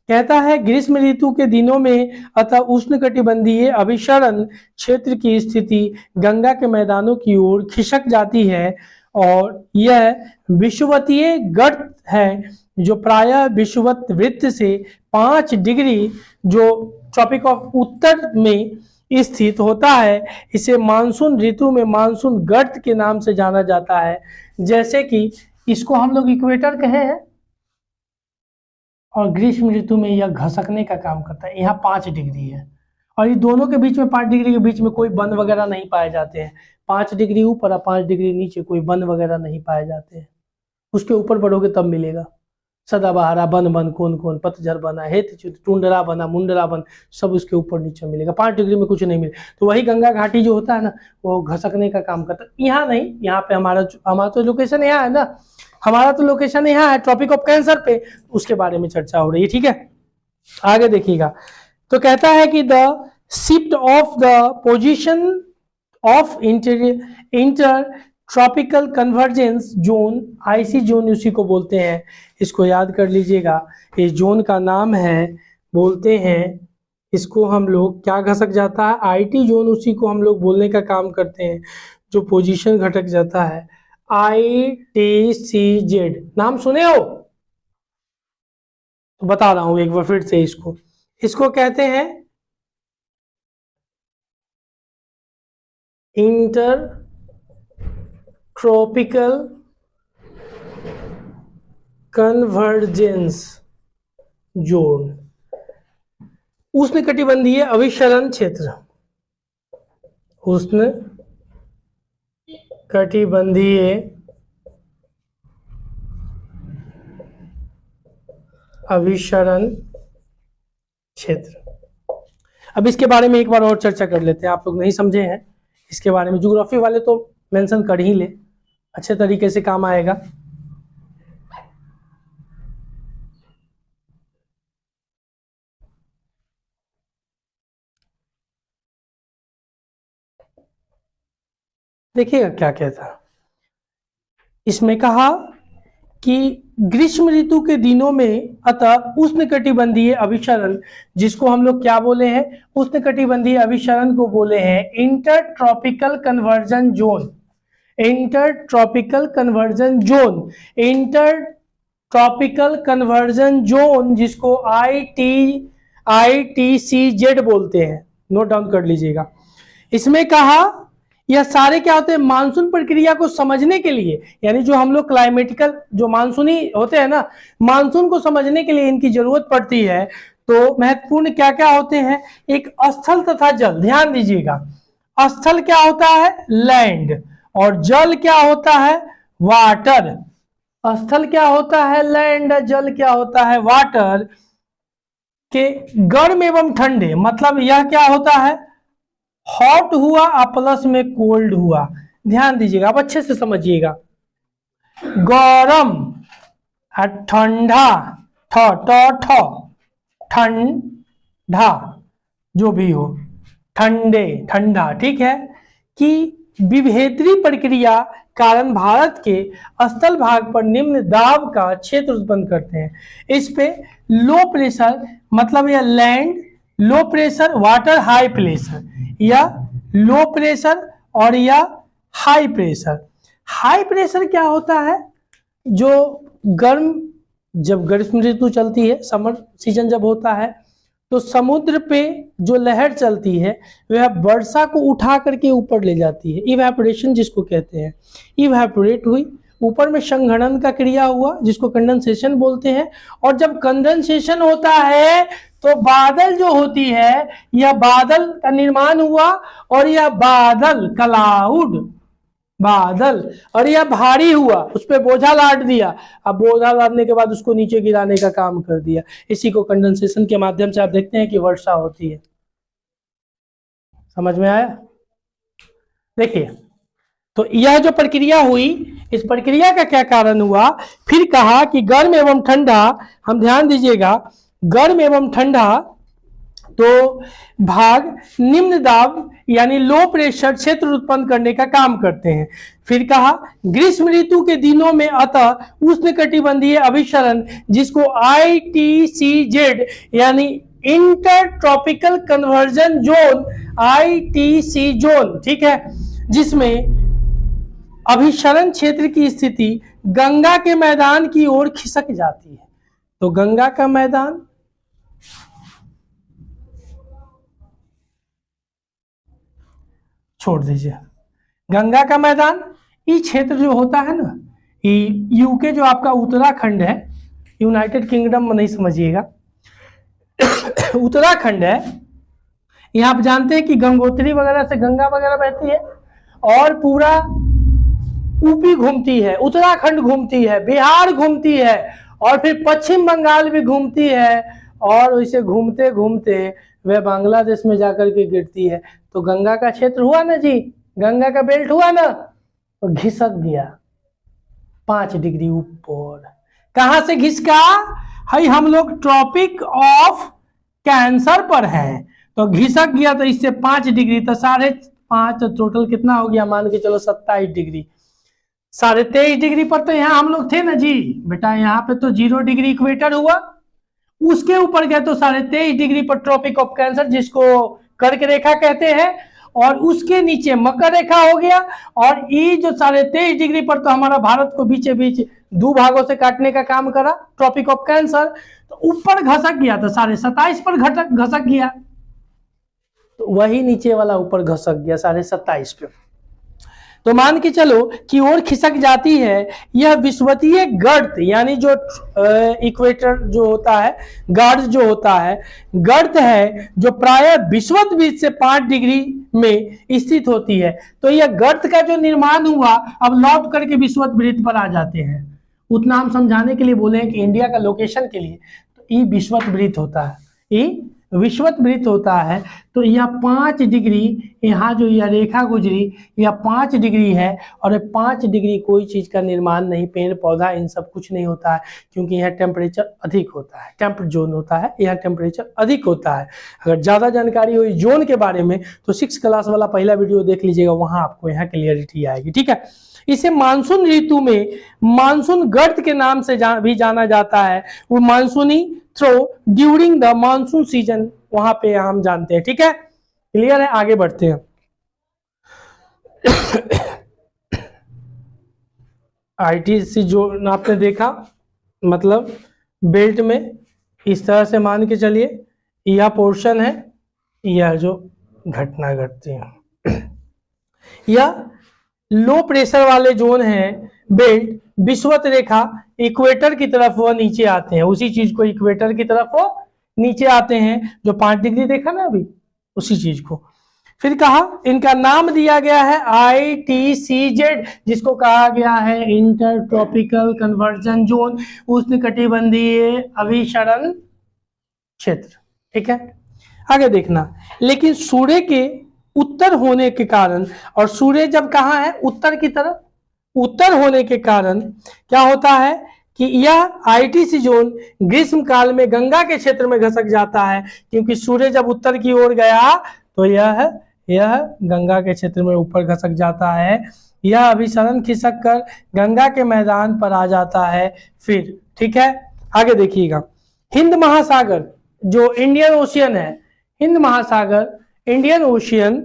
कहता है ग्रीष्म ऋतु के दिनों में अतः उष्णकटिबंधीय अभिसरण क्षेत्र की स्थिति गंगा के मैदानों की ओर खिसक जाती है और यह विषुवतीय गर्त है जो प्रायः विषुवत वृत्त से 5 डिग्री जो ट्रॉपिक ऑफ उत्तर में स्थित होता है। इसे मानसून ऋतु में मानसून गर्त के नाम से जाना जाता है। जैसे कि इसको हम लोग इक्वेटर कहे हैं और ग्रीष्म ऋतु में यह घसकने का काम करता है। यहाँ 5 डिग्री है और ये दोनों के बीच में 5 डिग्री के बीच में कोई वन वगैरह नहीं पाए जाते हैं। 5 डिग्री ऊपर और 5 डिग्री नीचे कोई वन वगैरह नहीं पाए जाते हैं। उसके ऊपर बढ़ोगे तब मिलेगा। सदाबहारा बन बन कौन कौन पतझर बना हेत टुंडरा बना मुंडरा बन सब उसके ऊपर नीचे मिलेगा। 5 डिग्री में कुछ नहीं मिले। तो वही गंगा घाटी जो होता है ना वो घसकने का काम करता है। यहाँ नहीं, यहाँ पे हमारा तो लोकेशन यहाँ है ना, हमारा तो लोकेशन यहाँ है ट्रॉपिक ऑफ कैंसर पे, उसके बारे में चर्चा हो रही है। ठीक है, आगे देखिएगा। तो कहता है कि the shift of the position of inter tropical convergence zone, IC zone उसी को बोलते हैं, इसको याद कर लीजिएगा। इस जोन का नाम है, बोलते हैं इसको हम लोग क्या घसक जाता है, आईटी जोन उसी को हम लोग बोलने का काम करते हैं। जो पोजीशन घटक जाता है ITCZ, नाम सुने हो तो बता रहा हूं एक बार फिर से। इसको कहते हैं इंटर ट्रॉपिकल कन्वर्जेंस जोन, उष्णकटिबंधीय अभिसरण क्षेत्र, उष्णकटिबंधीय अभिसरण क्षेत्र। अब इसके बारे में एक बार और चर्चा कर लेते हैं। आप लोग नहीं समझे हैं इसके बारे में, ज्योग्राफी वाले तो मेंशन कर ही ले, अच्छे तरीके से काम आएगा। देखिएगा क्या कहता, इसमें कहा कि ग्रीष्म ऋतु के दिनों में अतः उष्णकटिबंधीय अभिसरण, जिसको हम लोग क्या बोले हैं, उष्णकटिबंधीय अभिसरण को बोले हैं inter tropical conversion zone. Inter tropical conversion zone, inter tropical conversion zone जिसको ITCZ बोलते हैं, नोट डाउन कर लीजिएगा। इसमें कहा यह सारे क्या होते हैं, मानसून प्रक्रिया को समझने के लिए, यानी जो हम लोग क्लाइमेटिकल जो मानसूनी होते हैं ना, मानसून को समझने के लिए इनकी जरूरत पड़ती है। तो महत्वपूर्ण क्या क्या होते हैं, एक स्थल तथा जल, ध्यान दीजिएगा। स्थल क्या होता है, लैंड, और जल क्या होता है, वाटर। स्थल क्या होता है, लैंड, जल क्या होता है, वाटर। के गर्म एवं ठंडे, मतलब यह क्या होता है, हॉट हुआ प्लस में कोल्ड हुआ। ध्यान दीजिएगा, आप अच्छे से समझिएगा। गरम ठंडा, ठंडा जो भी हो, ठंडे ठंडा, ठीक है। कि विभेदरी प्रक्रिया कारण भारत के स्थल भाग पर निम्न दाब का क्षेत्र उत्पन्न करते हैं। इस पे लो प्रेशर, मतलब यह land, low pressure water, high pressure, या लो प्रेशर और या हाई प्रेशर। हाई प्रेशर क्या होता है, जो गर्म, जब ग्रीष्म ऋतु चलती है, समर सीजन जब होता है, तो समुद्र पे जो लहर चलती है वह वर्षा को उठा करके ऊपर ले जाती है, इवेपोरेशन जिसको कहते हैं। इवेपोरेट हुई, ऊपर में संघनन का क्रिया हुआ जिसको कंडेंसेशन बोलते हैं। और जब कंडेंसेशन होता है तो बादल जो होती है, यह बादल का निर्माण हुआ और यह बादल, क्लाउड, बादल, और यह भारी हुआ, उस पर बोझा लाद दिया। अब बोझा लादने के बाद उसको नीचे गिराने का काम कर दिया। इसी को कंडेंसेशन के माध्यम से आप देखते हैं कि वर्षा होती है। समझ में आया? देखिए, तो यह जो प्रक्रिया हुई, इस प्रक्रिया का क्या कारण हुआ, फिर कहा कि गर्म एवं ठंडा, हम ध्यान दीजिएगा, गर्म एवं ठंडा तो भाग निम्न दाब यानी लो प्रेशर क्षेत्र उत्पन्न करने का काम करते हैं। फिर कहा ग्रीष्म ऋतु के दिनों में अतः उष्णकटिबंधीय अभिसरण, जिसको ITCZ यानी inter tropical conversion zone, ITC zone, ठीक है, जिसमें अभिसरण क्षेत्र की स्थिति गंगा के मैदान की ओर खिसक जाती है। तो गंगा का मैदान छोड़ दीजिए, गंगा का मैदान, ये क्षेत्र जो होता है ना, ये यूके जो आपका उत्तराखंड है, यूनाइटेड किंगडम में नहीं समझिएगा, उत्तराखंड है, यहाँ आप जानते हैं कि गंगोत्री वगैरह से गंगा वगैरह बहती है और पूरा यूपी घूमती है, उत्तराखंड घूमती है, बिहार घूमती है और फिर पश्चिम बंगाल भी घूमती है और वैसे घूमते घूमते वह बांग्लादेश में जाकर के गिरती है। तो गंगा का क्षेत्र हुआ ना जी, गंगा का बेल्ट हुआ ना, तो घिसक गया 5 डिग्री ऊपर। कहां से घिसका? भाई हम लोग ट्रॉपिक ऑफ कैंसर पर हैं, तो घिसक गया, तो इससे 5 डिग्री, तो 5.5, तो टोटल कितना हो गया, मान के चलो 27 डिग्री, 23.5 डिग्री पर तो यहाँ हम लोग थे ना जी बेटा, यहाँ पे तो 0 डिग्री इक्वेटर हुआ, उसके ऊपर गए तो 23.5 डिग्री पर ट्रॉपिक ऑफ कैंसर, जिसको कर्क रेखा कहते हैं, और उसके नीचे मकर रेखा हो गया, और ये जो 23.5 डिग्री पर तो हमारा भारत को बीचे बीच 2 भागों से काटने का काम करा ट्रॉपिक ऑफ कैंसर, तो ऊपर घसक गया, तो 27.5 पर घसक गया, तो वही नीचे वाला ऊपर घसक गया 27.5 पे। तो मान के चलो कि ओर खिसक जाती है। यह विषुवतीय गर्त, यानी जो इक्वेटर जो होता है, गर्त जो होता है, गर्त है जो प्राय विषुवत वृत्त से 5 डिग्री में स्थित होती है। तो यह गर्त का जो निर्माण हुआ, अब लौट करके विषुवत वृत्त पर आ जाते हैं। उतना हम समझाने के लिए बोले हैं कि इंडिया का लोकेशन के लिए, तो ये विषुवत वृत्त होता है, ये विषुवत वृत्त होता है। तो यह 5 डिग्री, यहाँ जो यह रेखा गुजरी, यह 5 डिग्री है, और 5 डिग्री कोई चीज का निर्माण नहीं, पेड़ पौधा इन सब कुछ नहीं होता है, क्योंकि यहाँ टेम्परेचर अधिक होता है, टेम्परेट जोन होता है, यहाँ टेम्परेचर अधिक होता है। अगर ज्यादा जानकारी हो इस जोन के बारे में तो 6 क्लास वाला पहला वीडियो देख लीजिएगा, वहां आपको यहाँ क्लियरिटी आएगी, ठीक है। इसे मानसून ऋतु में मानसून गर्त के नाम से भी जाना जाता है। वो मानसूनी trough during the monsoon season, वहां पे हम जानते हैं, ठीक है, क्लियर है। आगे बढ़ते हैं। आईटीसी जो आपने देखा, मतलब बेल्ट में इस तरह से मान के चलिए, यह पोर्शन है, यह जो घटना घटती है, यह लो प्रेशर वाले जोन हैं, बेल्ट विषुवत रेखा इक्वेटर की तरफ वो नीचे आते हैं, उसी चीज को इक्वेटर की तरफ वो नीचे आते हैं, जो 5 डिग्री देखा ना अभी, उसी चीज को। फिर कहा इनका नाम दिया गया है ITCZ, जिसको कहा गया है इंटर ट्रॉपिकल कन्वर्जन जोन, उष्णकटिबंधीय अभिसरण क्षेत्र, ठीक है। आगे देखना, लेकिन सूर्य के उत्तर होने के कारण, और सूर्य जब कहाँ है, उत्तर की तरफ, उत्तर होने के कारण क्या होता है कि यह ITC जोन ग्रीष्म काल में गंगा के क्षेत्र में घसक जाता है, क्योंकि सूर्य जब उत्तर की ओर गया तो यह गंगा के क्षेत्र में ऊपर घसक जाता है। यह अभिसरण खिसक कर गंगा के मैदान पर आ जाता है फिर, ठीक है। आगे देखिएगा, हिंद महासागर जो इंडियन ओशियन है, हिंद महासागर इंडियन ओशियन,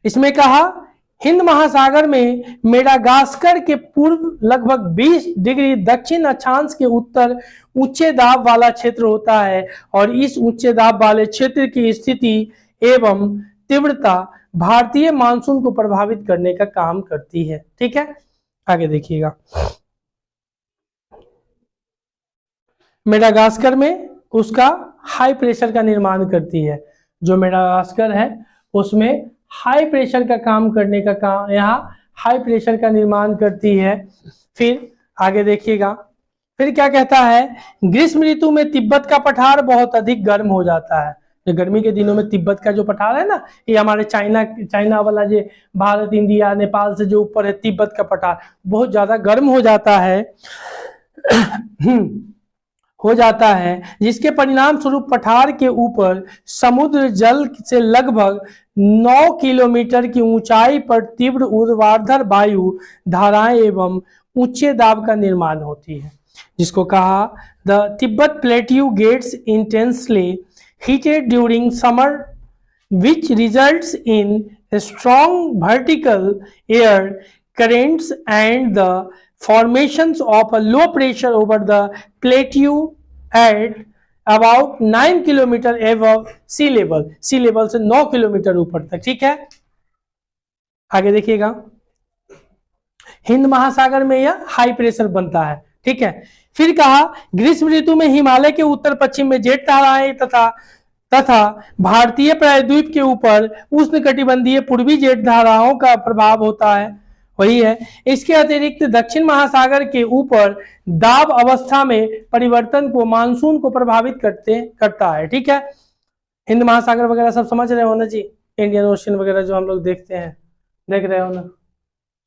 इसमें कहा हिंद महासागर में मेडागास्कर के पूर्व लगभग 20 डिग्री दक्षिण अक्षांश के उत्तर उच्चे दाब वाला क्षेत्र होता है, और इस उच्चे दाब वाले क्षेत्र की स्थिति एवं तीव्रता भारतीय मानसून को प्रभावित करने का काम करती है, ठीक है। आगे देखिएगा, मेडागास्कर में उसका हाई प्रेशर का निर्माण करती है, जो मेडागास्कर है उसमें हाई प्रेशर का काम करने का काम, यहाँ हाई प्रेशर का निर्माण करती है। फिर आगे देखिएगा, फिर क्या कहता है, ग्रीष्म ऋतु में तिब्बत का पठार बहुत अधिक गर्म हो जाता है। गर्मी के दिनों में तिब्बत का जो पठार है ना, ये हमारे चाइना वाला जो भारत इंडिया नेपाल से जो ऊपर है, तिब्बत का पठार बहुत ज्यादा गर्म हो जाता है, जिसके परिणाम स्वरूप पठार के ऊपर समुद्र जल से लगभग 9 किलोमीटर की ऊंचाई पर तीव्र ऊर्ध्वाधर वायु धाराएं एवं ऊंचे दाब का निर्माण होती है, जिसको कहा the Tibet plateau gets intensely heated during summer, which results in a strong vertical air currents and the formations of a low pressure over the plateau at about 9 kilometre above sea level, sea level से 9 किलोमीटर ऊपर तक। ठीक है, आगे देखिएगा, हिंद महासागर में यह हाई प्रेशर बनता है। ठीक है, फिर कहा ग्रीष्म ऋतु में हिमालय के उत्तर पश्चिम में जेट धाराएं तथा भारतीय प्रायद्वीप के ऊपर उष्णकटिबंधीय पूर्वी जेट धाराओं का प्रभाव होता है, वही है। इसके अतिरिक्त दक्षिण महासागर के ऊपर दाब अवस्था में परिवर्तन को मानसून को प्रभावित करता है। ठीक है, हिंद महासागर वगैरह सब समझ रहे हो ना जी, इंडियन ओशन वगैरह जो हम लोग देखते हैं, देख रहे हो ना,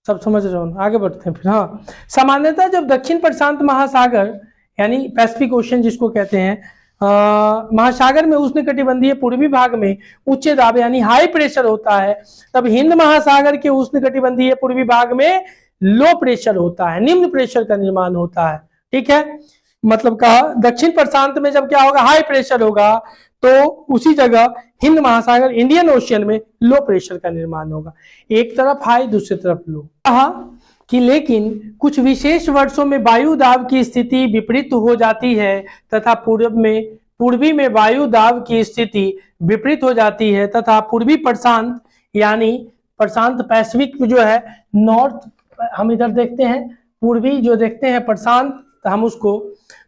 सब समझ रहे हो ना। आगे बढ़ते हैं फिर। हाँ, सामान्यतः जब दक्षिण प्रशांत महासागर यानी पैसिफिक ओशन जिसको कहते हैं, महासागर में उष्णकटिबंधीय पूर्वी भाग में उच्च दाब यानी हाई प्रेशर होता है, तब हिंद महासागर के उष्णकटिबंधीय पूर्वी भाग में लो प्रेशर होता है, निम्न प्रेशर का निर्माण होता है। ठीक है, मतलब कहा दक्षिण प्रशांत में जब क्या होगा, हाई प्रेशर होगा, तो उसी जगह हिंद महासागर इंडियन ओशियन में लो प्रेशर का निर्माण होगा। एक तरफ हाई, दूसरी तरफ लो। कहा कि लेकिन कुछ विशेष वर्षों में वायु दाब की स्थिति विपरीत हो जाती है तथा पूर्वी में वायु दाब की स्थिति विपरीत हो जाती है तथा पूर्वी प्रशांत यानी प्रशांत पैसिफिक जो है, नॉर्थ हम इधर देखते हैं, पूर्वी जो देखते हैं प्रशांत हम उसको,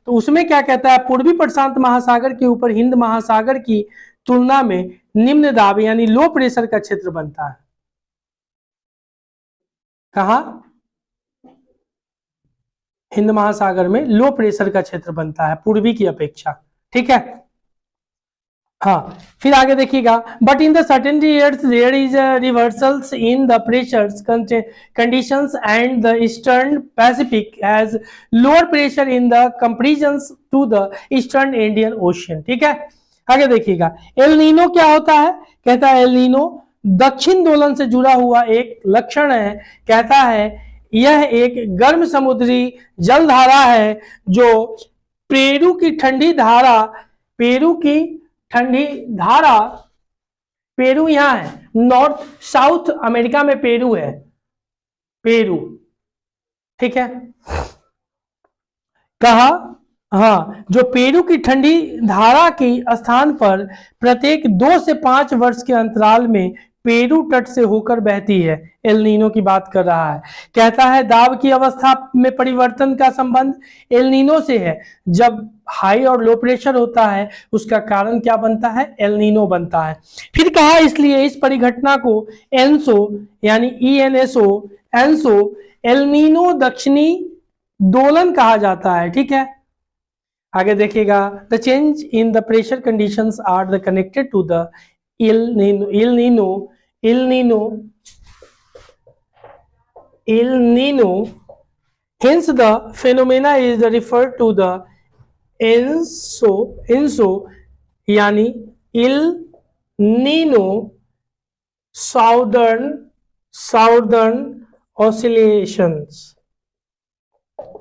तो उसमें क्या कहता है, पूर्वी प्रशांत महासागर के ऊपर हिंद महासागर की तुलना में निम्न दाब यानी लो प्रेशर का क्षेत्र बनता है। कहा हिंद महासागर में लो प्रेशर का क्षेत्र बनता है पूर्वी की अपेक्षा। ठीक है, हाँ, फिर आगे देखिएगा, but in the certain years there is reversals in the pressures conditions and the eastern Pacific has lower pressure in the comparisons to the eastern Indian Ocean. ठीक है, आगे देखिएगा, एल नीनो क्या होता है, कहता है एल नीनो दक्षिण दोलन से जुड़ा हुआ एक लक्षण है। कहता है यह एक गर्म समुद्री जलधारा है जो पेरू की ठंडी धारा, पेरू यहाँ है, नॉर्थ साउथ अमेरिका में पेरू है, पेरू। ठीक है, कहा हाँ, जो पेरू की ठंडी धारा के स्थान पर प्रत्येक 2 से 5 वर्ष के अंतराल में पेरू तट से होकर बहती है। एल नीनो की बात कर रहा है। कहता है दाब की अवस्था में परिवर्तन का संबंध एल नीनो से है। जब हाई और लो प्रेशर होता है उसका कारण क्या बनता है, एल नीनो बनता है। फिर कहा इसलिए इस परिघटना को एनसो यानी एनसो एल नीनो दक्षिणी दोलन कहा जाता है। ठीक है, आगे देखिएगा, the change in the pressure conditions are the connected to the El Nino, hence the phenomena is referred to the ENSO यानी El Nino Southern Oscillations।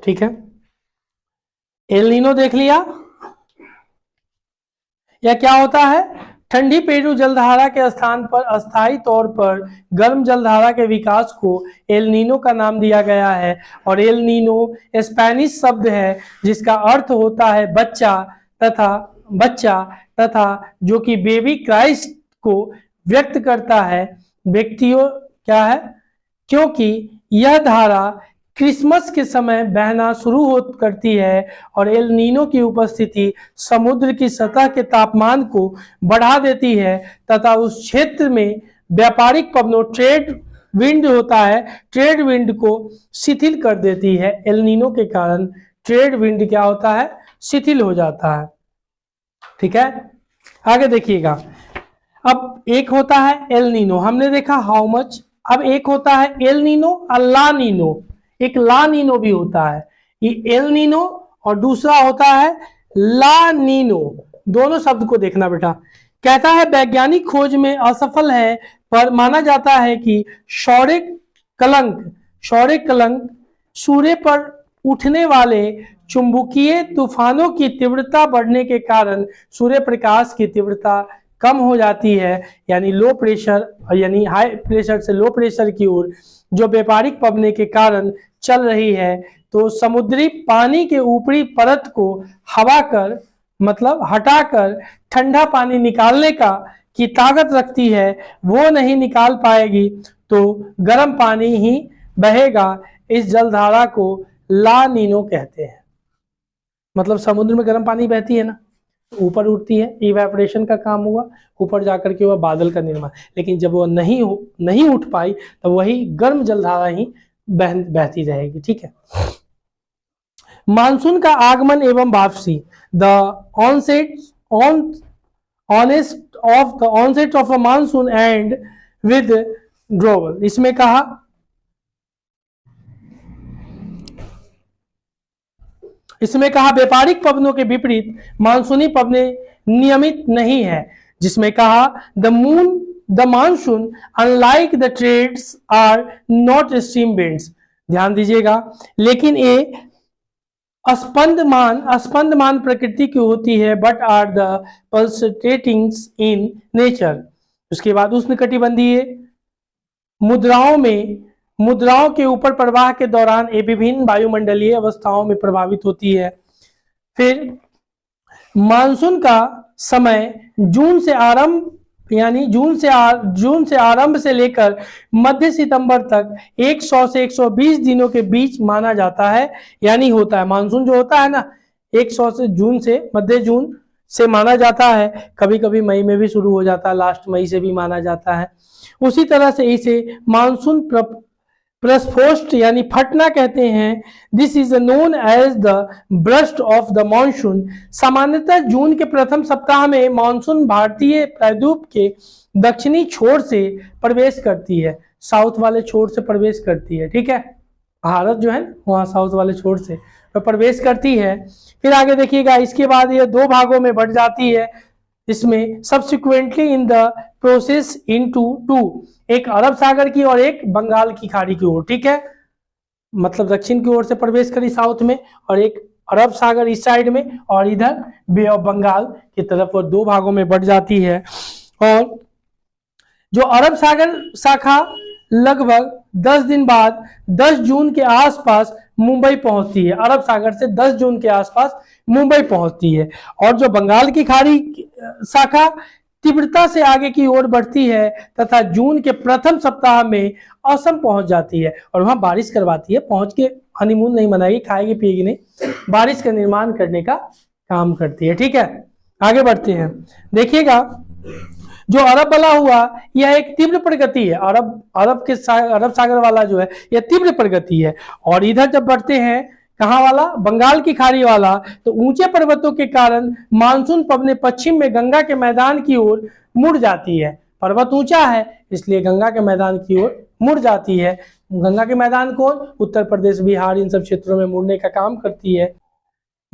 ठीक है, एल नीनो देख लिया, या क्या होता है, ठंडी पेरू जलधारा के स्थान पर अस्थायी तौर पर गर्म जलधारा के विकास को एल नीनो का नाम दिया गया है। और एल नीनो स्पेनिश शब्द है जिसका अर्थ होता है बच्चा तथा जो कि बेबी क्राइस्ट को व्यक्त करता है। व्यक्तियों क्या है, क्योंकि यह धारा क्रिसमस के समय बहना शुरू करती है और एल नीनो की उपस्थिति समुद्र की सतह के तापमान को बढ़ा देती है तथा उस क्षेत्र में व्यापारिक पवनों ट्रेड विंड होता है, ट्रेड विंड को शिथिल कर देती है। एल नीनो के कारण ट्रेड विंड क्या होता है, शिथिल हो जाता है। ठीक है, आगे देखिएगा, अब एक होता है एल नीनो, हमने देखा हाउ मच। अब एक होता है एल नीनो और ला नीनो, एक ला नीनो भी होता है। ये एल नीनो और दूसरा होता है ला नीनो, दोनों शब्द को देखना बेटा। कहता है वैज्ञानिक खोज में असफल है पर माना जाता है कि सौर कलंक सूर्य पर उठने वाले चुंबकीय तूफानों की तीव्रता बढ़ने के कारण सूर्य प्रकाश की तीव्रता कम हो जाती है, यानी लो प्रेशर यानी हाई प्रेशर से लो प्रेशर की ओर जो व्यापारिक पवने के कारण चल रही है, तो समुद्री पानी के ऊपरी परत को हवा कर मतलब हटाकर ठंडा पानी निकालने की ताकत रखती है, वो नहीं निकाल पाएगी तो गर्म पानी ही बहेगा। इस जलधारा को ला नीनो कहते हैं। मतलब समुद्र में गर्म पानी बहती है ना, ऊपर उठती है, इवेपोरेशन का काम हुआ, ऊपर जाकर के वह बादल का निर्माण। लेकिन जब वो नहीं उठ पाई तो वही गर्म जलधारा ही बहती रहेगी। ठीक है। मानसून का आगमन एवं वापसी, the onset of a monsoon and withdrawal. इसमें कहा व्यापारिक पवनों के विपरीत मानसूनी पवने नियमित नहीं है, जिसमें कहा the monsoon unlike the trades are not stream winds. ध्यान दीजिएगा, लेकिन ये स्पंदमान प्रकृति की होती है, but are the pulsatings in nature. उसके बाद उष्णकटिबंधीय मुद्राओं के ऊपर प्रवाह के दौरान ये विभिन्न वायुमंडलीय अवस्थाओं में प्रभावित होती है। फिर मानसून का समय जून से आरंभ से लेकर मध्य सितंबर तक 100 से 120 दिनों के बीच माना जाता है, यानी होता है मानसून जो होता है ना 100 से मध्य जून से माना जाता है, कभी कभी मई में भी शुरू हो जाता है, लास्ट मई से भी माना जाता है। उसी तरह से इसे मानसून प्रस्फोष्ट यानी फटना कहते हैं। This is known as the burst of the monsoon. सामान्यतः जून के प्रथम सप्ताह में मानसून भारतीय प्रायद्वीप के दक्षिणी छोर से प्रवेश करती है, साउथ वाले छोर से प्रवेश करती है। ठीक है, भारत जो है वहाँ साउथ वाले छोर से तो प्रवेश करती है। फिर आगे देखिएगा, इसके बाद ये दो भागों में बढ़ जाती है। इसमें subsequently in the process into two, एक अरब सागर की और एक बंगाल की खाड़ी की ओर। ठीक है, मतलब दक्षिण की ओर से प्रवेश करी साउथ में, और एक अरब सागर इस साइड में, और इधर बे ऑफ बंगाल की तरफ, और दो भागों में बढ़ जाती है। और जो अरब सागर शाखा लगभग 10 दिन बाद 10 जून के आसपास मुंबई पहुंचती है। अरब सागर से 10 जून के आसपास मुंबई पहुंचती है। और जो बंगाल की खाड़ी शाखा तीव्रता से आगे की ओर बढ़ती है तथा जून के प्रथम सप्ताह में असम पहुंच जाती है, और वहां बारिश करवाती है। पहुंच के हनीमून नहीं मनाएगी, खाएगी पिएगी नहीं, बारिश का निर्माण करने का काम करती है। ठीक है, आगे बढ़ते हैं। देखिएगा, जो अरब वाला हुआ यह एक तीव्र प्रगति है। अरब सागर वाला जो है यह तीव्र प्रगति है। और इधर जब बढ़ते हैं, कहाँ वाला, बंगाल की खाड़ी वाला, तो ऊंचे पर्वतों के कारण मानसून पवने पश्चिम में गंगा के मैदान की ओर मुड़ जाती है। पर्वत ऊंचा है इसलिए गंगा के मैदान की ओर मुड़ जाती है। गंगा के मैदान को उत्तर प्रदेश, बिहार, इन सब क्षेत्रों में मुड़ने का काम करती है।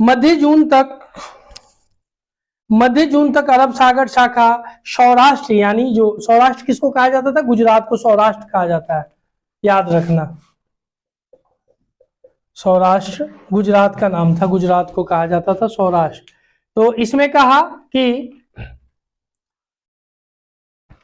मध्य जून तक अरब सागर शाखा सौराष्ट्र, यानी जो सौराष्ट्र किसको कहा जाता था, गुजरात को सौराष्ट्र कहा जाता है, याद रखना। सौराष्ट्र गुजरात का नाम था, गुजरात को कहा जाता था सौराष्ट्र। तो इसमें कहा कि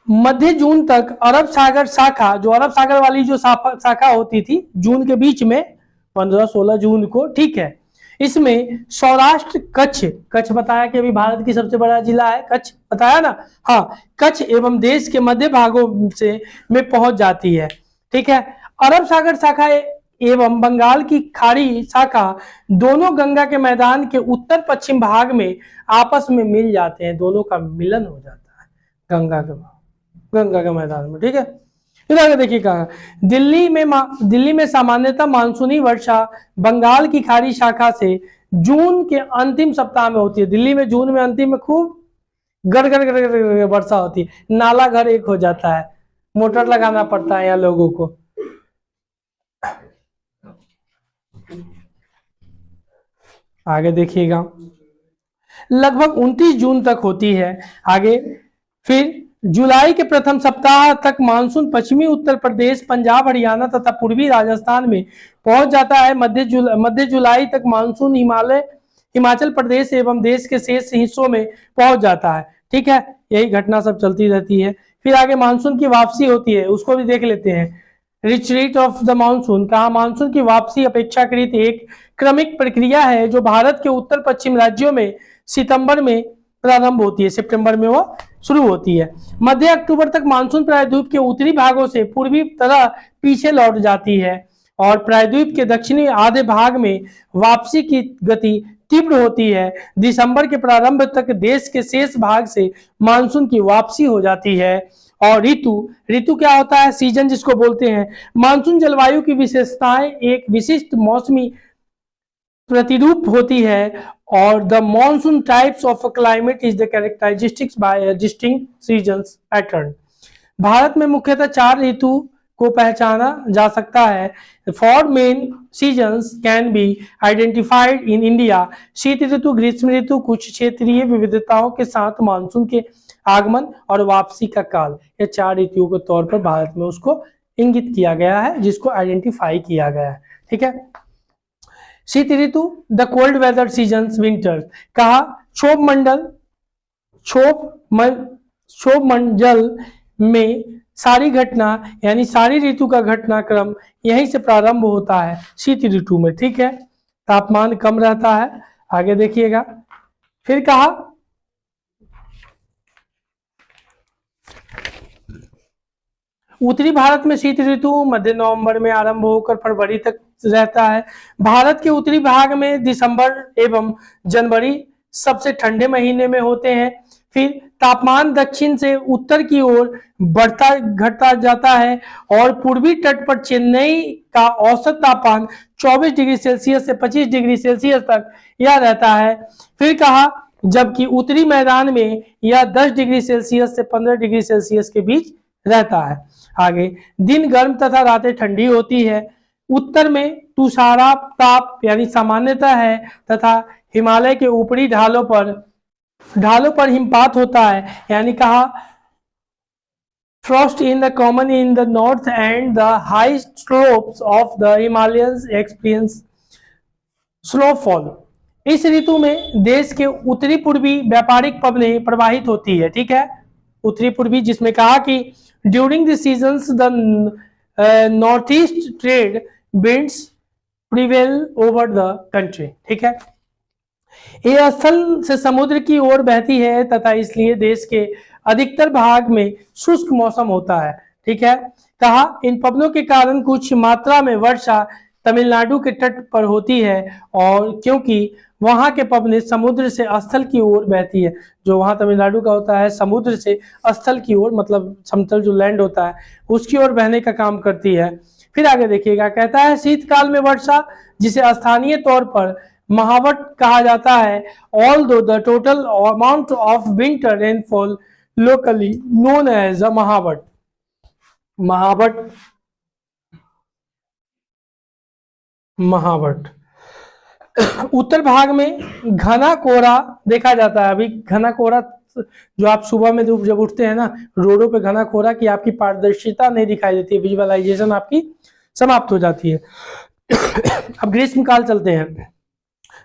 मध्य जून तक अरब सागर शाखा, जो अरब सागर वाली जो शाखा होती थी जून के बीच में 15-16 जून को, ठीक है, इसमें सौराष्ट्र, कच्छ बताया कि अभी भारत की सबसे बड़ा जिला है कच्छ, बताया ना, हाँ, कच्छ एवं देश के मध्य भागों में पहुंच जाती है। ठीक है, अरब सागर शाखा एवं बंगाल की खाड़ी शाखा दोनों गंगा के मैदान के उत्तर पश्चिम भाग में आपस में मिल जाते हैं, दोनों का मिलन हो जाता है गंगा के मैदान में। ठीक है, फिर आगे देखिए कहा, दिल्ली में सामान्यतः मानसूनी वर्षा बंगाल की खाड़ी शाखा से जून के अंतिम सप्ताह में होती है। दिल्ली में जून में अंतिम में खूब गड़ वर्षा होती है, नाला घर एक हो जाता है, मोटर लगाना पड़ता है यहाँ लोगों को। आगे देखिएगा, लगभग 29 जून तक होती है। आगे फिर जुलाई के प्रथम सप्ताह तक मानसून पश्चिमी उत्तर प्रदेश, पंजाब, हरियाणा तथा पूर्वी राजस्थान में पहुंच जाता है। मध्य जुलाई तक मानसून हिमाचल प्रदेश एवं देश के शेष हिस्सों में पहुंच जाता है। ठीक है, यही घटना सब चलती रहती है। फिर आगे मानसून की वापसी होती है, उसको भी देख लेते हैं। रिट्रीट ऑफ द मानसून, कहा मानसून की वापसी अपेक्षाकृत एक क्रमिक प्रक्रिया है जो भारत के उत्तर पश्चिम राज्यों में सितंबर में प्रारंभ होती है, सितंबर में वह शुरू होती है। मध्य अक्टूबर तक मानसून प्रायद्वीप के उत्तरी भागों से पूर्वी तरह पीछे लौट जाती है और प्रायद्वीप के दक्षिणी आधे भाग में वापसी की गति तीव्र होती है। दिसंबर के प्रारंभ तक देश के शेष भाग से मानसून की वापसी हो जाती है। और ऋतु क्या होता है? सीजन जिसको बोलते हैं। मानसून जलवायु की विशेषताएं एक विशिष्ट मौसमी प्रतिरूप होती है और the monsoon types of climate is the characteristics by distinct seasons pattern. Bharat में मुख्यतः 4 ऋतु को पहचाना जा सकता है। 4 main seasons can be identified in India. शीत ऋतु, ग्रीष्म ऋतु, कुछ क्षेत्रीय विविधताओं के साथ मानसून के आगमन और वापसी का काल, ये 4 ऋतुओं के तौर पर भारत में उसको इंगित किया गया है, जिसको आइडेंटिफाई किया गया है। ठीक है। शीत ऋतु, the cold weather seasons winter, कहा क्षोभ मंडल में सारी घटना यानी सारी ऋतु का घटनाक्रम यहीं से प्रारंभ होता है, शीत ऋतु में। ठीक है। तापमान कम रहता है। आगे देखिएगा। फिर कहा उत्तरी भारत में शीत ऋतु मध्य नवंबर में आरंभ होकर फरवरी तक रहता है। भारत के उत्तरी भाग में दिसंबर एवं जनवरी सबसे ठंडे महीने में होते हैं। फिर तापमान दक्षिण से उत्तर की ओर बढ़ता घटता जाता है और पूर्वी तट पर चेन्नई का औसत तापमान 24 डिग्री सेल्सियस से 25 डिग्री सेल्सियस तक यह रहता है। फिर कहा जबकि उत्तरी मैदान में यह 10 डिग्री सेल्सियस से 15 डिग्री सेल्सियस के बीच रहता है। आगे दिन गर्म तथा रातें ठंडी होती है। उत्तर में तुषारपात यानी सामान्यतः है तथा हिमालय के ऊपरी ढालों पर हिमपात होता है, यानी कहा Frost in the common in the north and the high slopes of the Himalayans experience snowfall. इस ऋतु में देश के उत्तरी पूर्वी व्यापारिक पवनें प्रवाहित होती है। ठीक है। उत्तरी पूर्वी, जिसमें कहा कि during the seasons the north east trade winds prevail over the country. ठीक है। यह स्थल से समुद्र की ओर बहती है तथा इसलिए देश के अधिकतर भाग में शुष्क मौसम होता है। ठीक है। कहा इन पवनों के कारण कुछ मात्रा में वर्षा तमिलनाडु के तट पर होती है और क्योंकि वहां के पवने समुद्र से स्थल की ओर बहती है, जो वहां तमिलनाडु का होता है समुद्र से स्थल की ओर, मतलब समतल जो लैंड होता है उसकी ओर बहने का काम करती है। फिर आगे देखिएगा। कहता है शीतकाल में वर्षा, जिसे स्थानीय तौर पर महावट कहा जाता है, although the total amount of winter rainfall locally known as a mahawat. उत्तर भाग में घना कोहरा देखा जाता है। अभी घना कोहरा जो आप सुबह में जब उठते हैं ना, रोडों पे घना कोहरा की आपकी पारदर्शिता नहीं दिखाई देती है, विजुअलाइजेशन आपकी समाप्त हो जाती है। अब ग्रीष्म काल चलते हैं।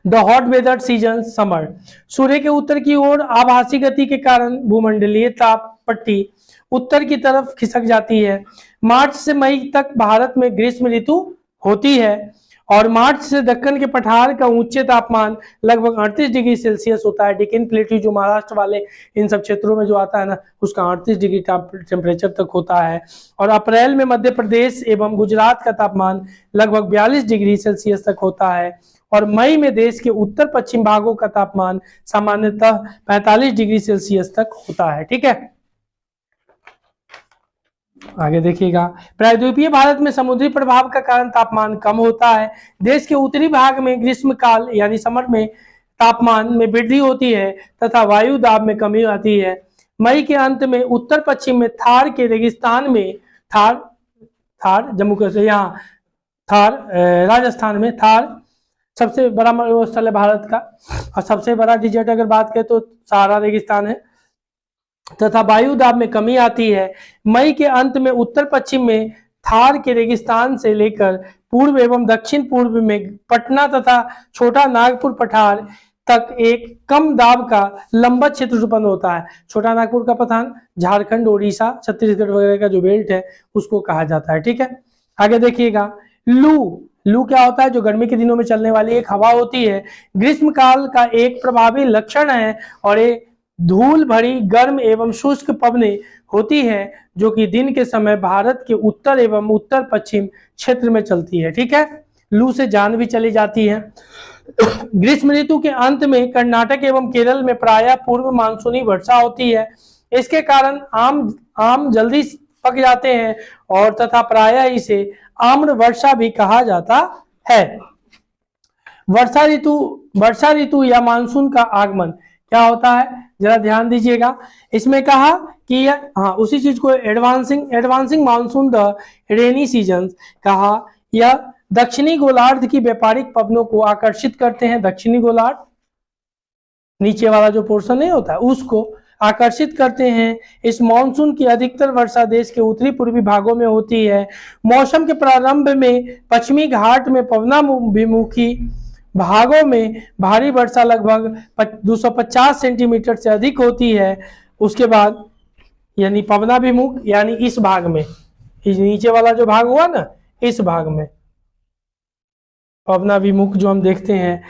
The hot weather season summer, सूर्य के उत्तर की ओर आभासी गति के कारण भूमंडलीय ताप पट्टी उत्तर की तरफ खिसक जाती है। मार्च से मई तक भारत में ग्रीष्म ऋतु होती है और मार्च से दक्कन के पठार का उच्च तापमान लगभग 38 डिग्री सेल्सियस होता है। डेक्कन प्लेट्यू जो महाराष्ट्र वाले इन सब क्षेत्रों में जो आता है ना, उसका 38 डिग्री टेम्परेचर तक होता है। और अप्रैल में मध्य प्रदेश एवं गुजरात का तापमान लगभग 42 डिग्री सेल्सियस तक होता है और मई में देश के उत्तर पश्चिम भागों का तापमान सामान्यतः 45 डिग्री सेल्सियस तक होता है। ठीक है। आगे देखिएगा। प्रायद्वीपीय भारत में समुद्री प्रभाव का कारण तापमान कम होता है। देश के उत्तरी भाग में ग्रीष्म काल यानी समर में तापमान में वृद्धि होती है तथा वायु दाब में कमी आती है। मई के अंत में उत्तर पश्चिम में थार के रेगिस्तान में थार जम्मू कश्मीर, यहाँ थार राजस्थान में थार सबसे बड़ा स्थल है भारत का और सबसे बड़ा डिजर्ट अगर बात करें तो सहारा रेगिस्तान है तथा वायु दाब में कमी आती है। मई के अंत में उत्तर पश्चिम में थार के रेगिस्तान से लेकर पूर्व एवं दक्षिण पूर्व में पटना तथा छोटा नागपुर पठार, तक एक कम दाब का लंबा क्षेत्र उत्पन्न होता है। छोटा नागपुर का पठान झारखंड, उड़ीसा, छत्तीसगढ़ वगैरह का जो बेल्ट है उसको कहा जाता है। ठीक है, आगे देखिएगा, लू क्या होता है? जो गर्मी के दिनों में चलने वाली एक हवा होती है, ग्रीष्म काल का एक प्रभावी लक्षण है और ये धूल भरी गर्म एवं शुष्क पवनें होती है जो कि दिन के समय भारत के उत्तर एवं उत्तर पश्चिम क्षेत्र में चलती है। ठीक है, लू से जान भी चली जाती है। ग्रीष्म ऋतु के अंत में कर्नाटक एवं केरल में प्रायः पूर्व मानसूनी वर्षा होती है। इसके कारण आम जल्दी पक जाते हैं और तथा प्रायः इसे आम्र वर्षा भी कहा जाता है। वर्षा ऋतु या मानसून का आगमन क्या होता है, जरा ध्यान दीजिएगा। इसमें कहा कि उसी चीज को advancing monsoon the rainy season कहा। यह दक्षिणी गोलार्ध की व्यापारिक पवनों को आकर्षित करते हैं। दक्षिणी गोलार्ध नीचे वाला जो पोर्शन नहीं होता है उसको आकर्षित करते हैं। इस मानसून की अधिकतर वर्षा देश के उत्तरी पूर्वी भागों में होती है। मौसम के प्रारंभ में पश्चिमी घाट में पवनाभिमुखी भागों में भारी वर्षा लगभग 250 सेंटीमीटर से अधिक होती है। उसके बाद यानी पवनाभिमुख यानी इस भाग में, इस नीचे वाला जो भाग हुआ ना, इस भाग में पवनाभिमुख जो हम देखते हैं।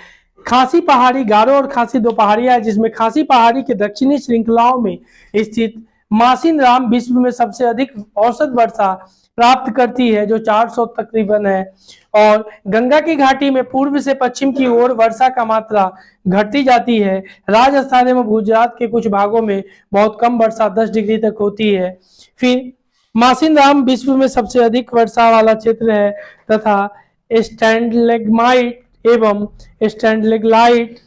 खासी पहाड़ी, गारो और खासी दो पहाड़ियां है, जिसमें खासी पहाड़ी के दक्षिणी श्रृंखलाओं में स्थित मासिनराम विश्व में सबसे अधिक औसत वर्षा प्राप्त करती है जो 400 तकरीबन है। और गंगा की घाटी में पूर्व से पश्चिम की ओर वर्षा का मात्रा घटती जाती है। राजस्थान एवं गुजरात के कुछ भागों में बहुत कम वर्षा 10 डिग्री तक होती है। फिर मासिनराम विश्व में सबसे अधिक वर्षा वाला क्षेत्र है तथा स्टैंडलेग्माइट एवं स्टैंडलेग्लाइट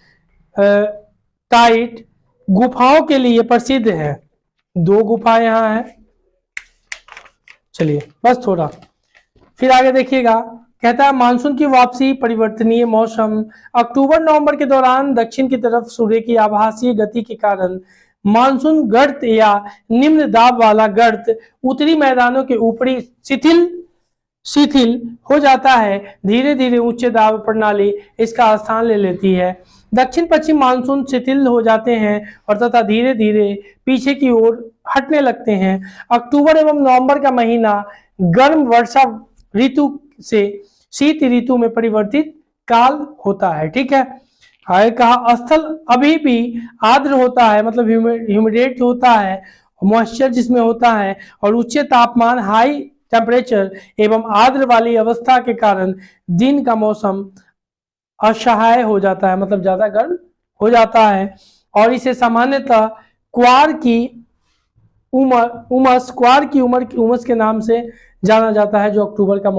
टाइट गुफाओं के लिए प्रसिद्ध है। 2 गुफा यहाँ है। चलिए बस थोड़ा, फिर आगे देखिएगा। कहता है मानसून की वापसी, परिवर्तनीय मौसम। अक्टूबर नवंबर के दौरान दक्षिण की तरफ सूर्य की आभासीय गति के कारण मानसून गर्त या निम्न दाब वाला गर्त उत्तरी मैदानों के ऊपरी शिथिल हो जाता है। धीरे धीरे उच्च दाब प्रणाली इसका स्थान ले लेती है। दक्षिण पश्चिम मानसून शिथिल हो जाते हैं और तथा धीरे धीरे पीछे की ओर हटने लगते हैं। अक्टूबर एवं नवंबर का महीना गर्म वर्षा ऋतु से शीत ऋतु में परिवर्तित काल होता है। ठीक है, आगे कहा स्थल अभी भी आर्द्र होता है, मतलब ह्यूमिडेट होता है, मॉइस्चर जिसमें होता है, और उच्च तापमान हाई टेम्परेचर एवं आर्द्र वाली अवस्था के कारण दिन का मौसम असहाय हो जाता है, मतलब ज्यादा गर्म हो जाता है। और इसे सामान्यतः क्वार की उमस के नाम से जाना जाता है, जो अक्टूबर का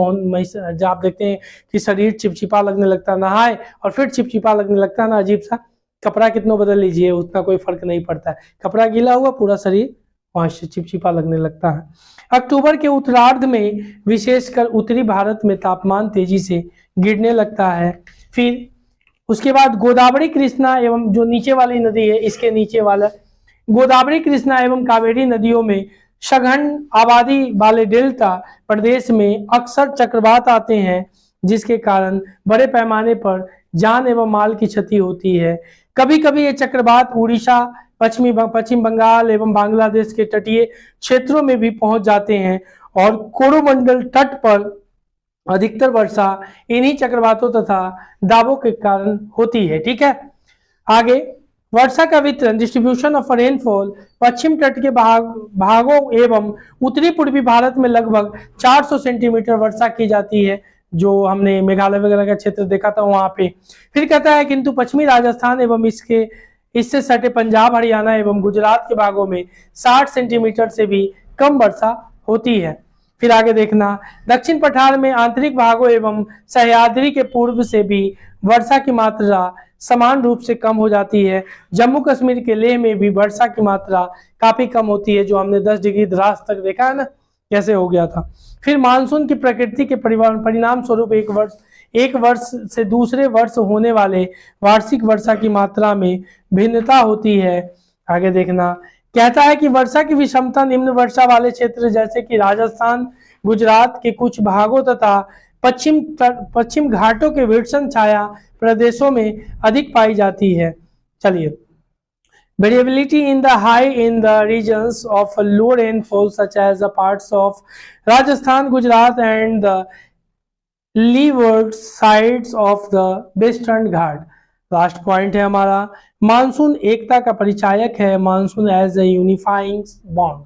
जब आप देखते हैं कि शरीर चिपचिपा लगने लगता है, नहाए और फिर चिपचिपा लगने लगता है ना, अजीब सा। कपड़ा कितना बदल लीजिए उतना कोई फर्क नहीं पड़ता है, कपड़ा गीला हुआ पूरा शरीर वहां से चिपचिपा लगने लगता है। अक्टूबर के उत्तरार्ध में विशेषकर उत्तरी भारत में तापमान तेजी से गिरने लगता है। फिर उसके बाद गोदावरी, कृष्णा एवं जो नीचे वाली नदी है इसके नीचे वाला गोदावरी, कृष्णा एवं कावेरी नदियों में सघन आबादी वाले डेल्टा प्रदेश में अक्सर चक्रवात आते हैं, जिसके कारण बड़े पैमाने पर जान एवं माल की क्षति होती है। कभी कभी ये चक्रवात उड़ीसा, पश्चिम बंगाल एवं बांग्लादेश के तटीय क्षेत्रों में भी पहुंच जाते हैं और कोरोमंडल तट पर अधिकतर वर्षा इन्हीं चक्रवातों तथा दाबों के कारण होती है। ठीक है, आगे वर्षा का वितरण, डिस्ट्रीब्यूशन ऑफ रेनफॉल। पश्चिम तट के भागों एवं उत्तरी पूर्वी भारत में लगभग 400 सेंटीमीटर वर्षा की जाती है, जो हमने मेघालय वगैरह का क्षेत्र देखा था वहां पे। फिर कहता है किंतु पश्चिमी राजस्थान एवं इससे सटे पंजाब, हरियाणा एवं गुजरात के भागों में 60 सेंटीमीटर से भी कम वर्षा होती है। फिर आगे देखना, दक्षिण पठार में आंतरिक भागों एवं सह्याद्री के पूर्व से भी वर्षा की मात्रा समान रूप से कम हो जाती है। जम्मू कश्मीर के लेह में भी वर्षा की मात्रा काफी कम होती है, जो हमने 10 डिग्री द्रास तक देखा है ना कैसे हो गया था। फिर मानसून की प्रकृति के परिणाम स्वरूप एक वर्ष से दूसरे वर्ष होने वाले वार्षिक वर्षा की मात्रा में भिन्नता होती है। आगे देखना, कहता है कि वर्षा की विषमता निम्न वर्षा वाले क्षेत्र जैसे कि राजस्थान, गुजरात के कुछ भागों तथा पश्चिम घाटों के विषम छाया प्रदेशों में अधिक पाई जाती है। चलिए, variability in the high in the regions of low rainfall such as the parts of Rajasthan, Gujarat and the leeward sides of the western Ghat. Last point है हमारा, मानसून एकता का परिचायक है, monsoon as a unifying bond,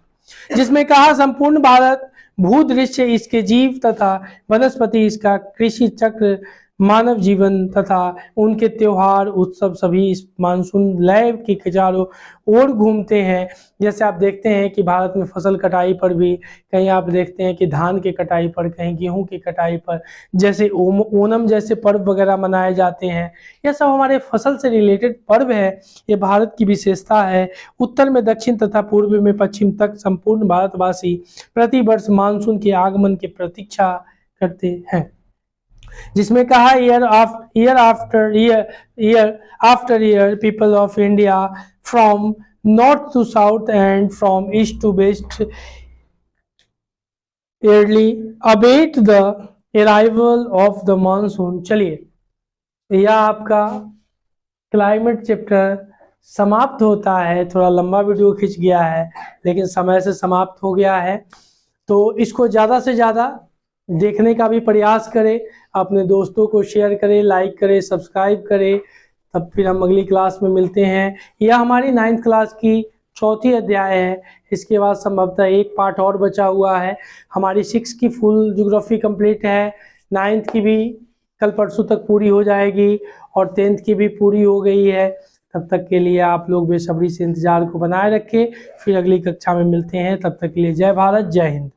जिसमें कहा संपूर्ण भारत भूदृश्य इसके जीव तथा वनस्पति इसका कृषि चक्र मानव जीवन तथा उनके त्योहार उत्सव सभी इस मानसून लय के चारों ओर घूमते हैं। जैसे आप देखते हैं कि भारत में फसल कटाई पर भी कहीं आप देखते हैं कि धान के कटाई पर, कहीं गेहूं की कटाई पर, जैसे ओणम जैसे पर्व वगैरह मनाए जाते हैं, यह सब हमारे फसल से रिलेटेड पर्व है। ये भारत की विशेषता है। उत्तर में दक्षिण तथा पूर्व में पश्चिम तक संपूर्ण भारतवासी प्रतिवर्ष मानसून के आगमन की प्रतीक्षा करते हैं, जिसमें कहा year after year people of India from north to south and from east to west eagerly await the arrival of the monsoon. चलिए, यह आपका क्लाइमेट चैप्टर समाप्त होता है। थोड़ा लंबा वीडियो खिंच गया है लेकिन समय से समाप्त हो गया है, तो इसको ज़्यादा से ज़्यादा देखने का भी प्रयास करें, अपने दोस्तों को शेयर करें, लाइक करें, सब्सक्राइब करें। तब फिर हम अगली क्लास में मिलते हैं। यह हमारी 9th क्लास की चौथी अध्याय है। इसके बाद संभवतः एक पार्ट और बचा हुआ है। हमारी 6 की फुल ज्योग्राफी कंप्लीट है, 9th की भी कल परसों तक पूरी हो जाएगी और 10th की भी पूरी हो गई है। तब तक के लिए आप लोग बेसब्री से इंतजार को बनाए रखें। फिर अगली कक्षा में मिलते हैं। तब तक के लिए जय भारत, जय हिंद।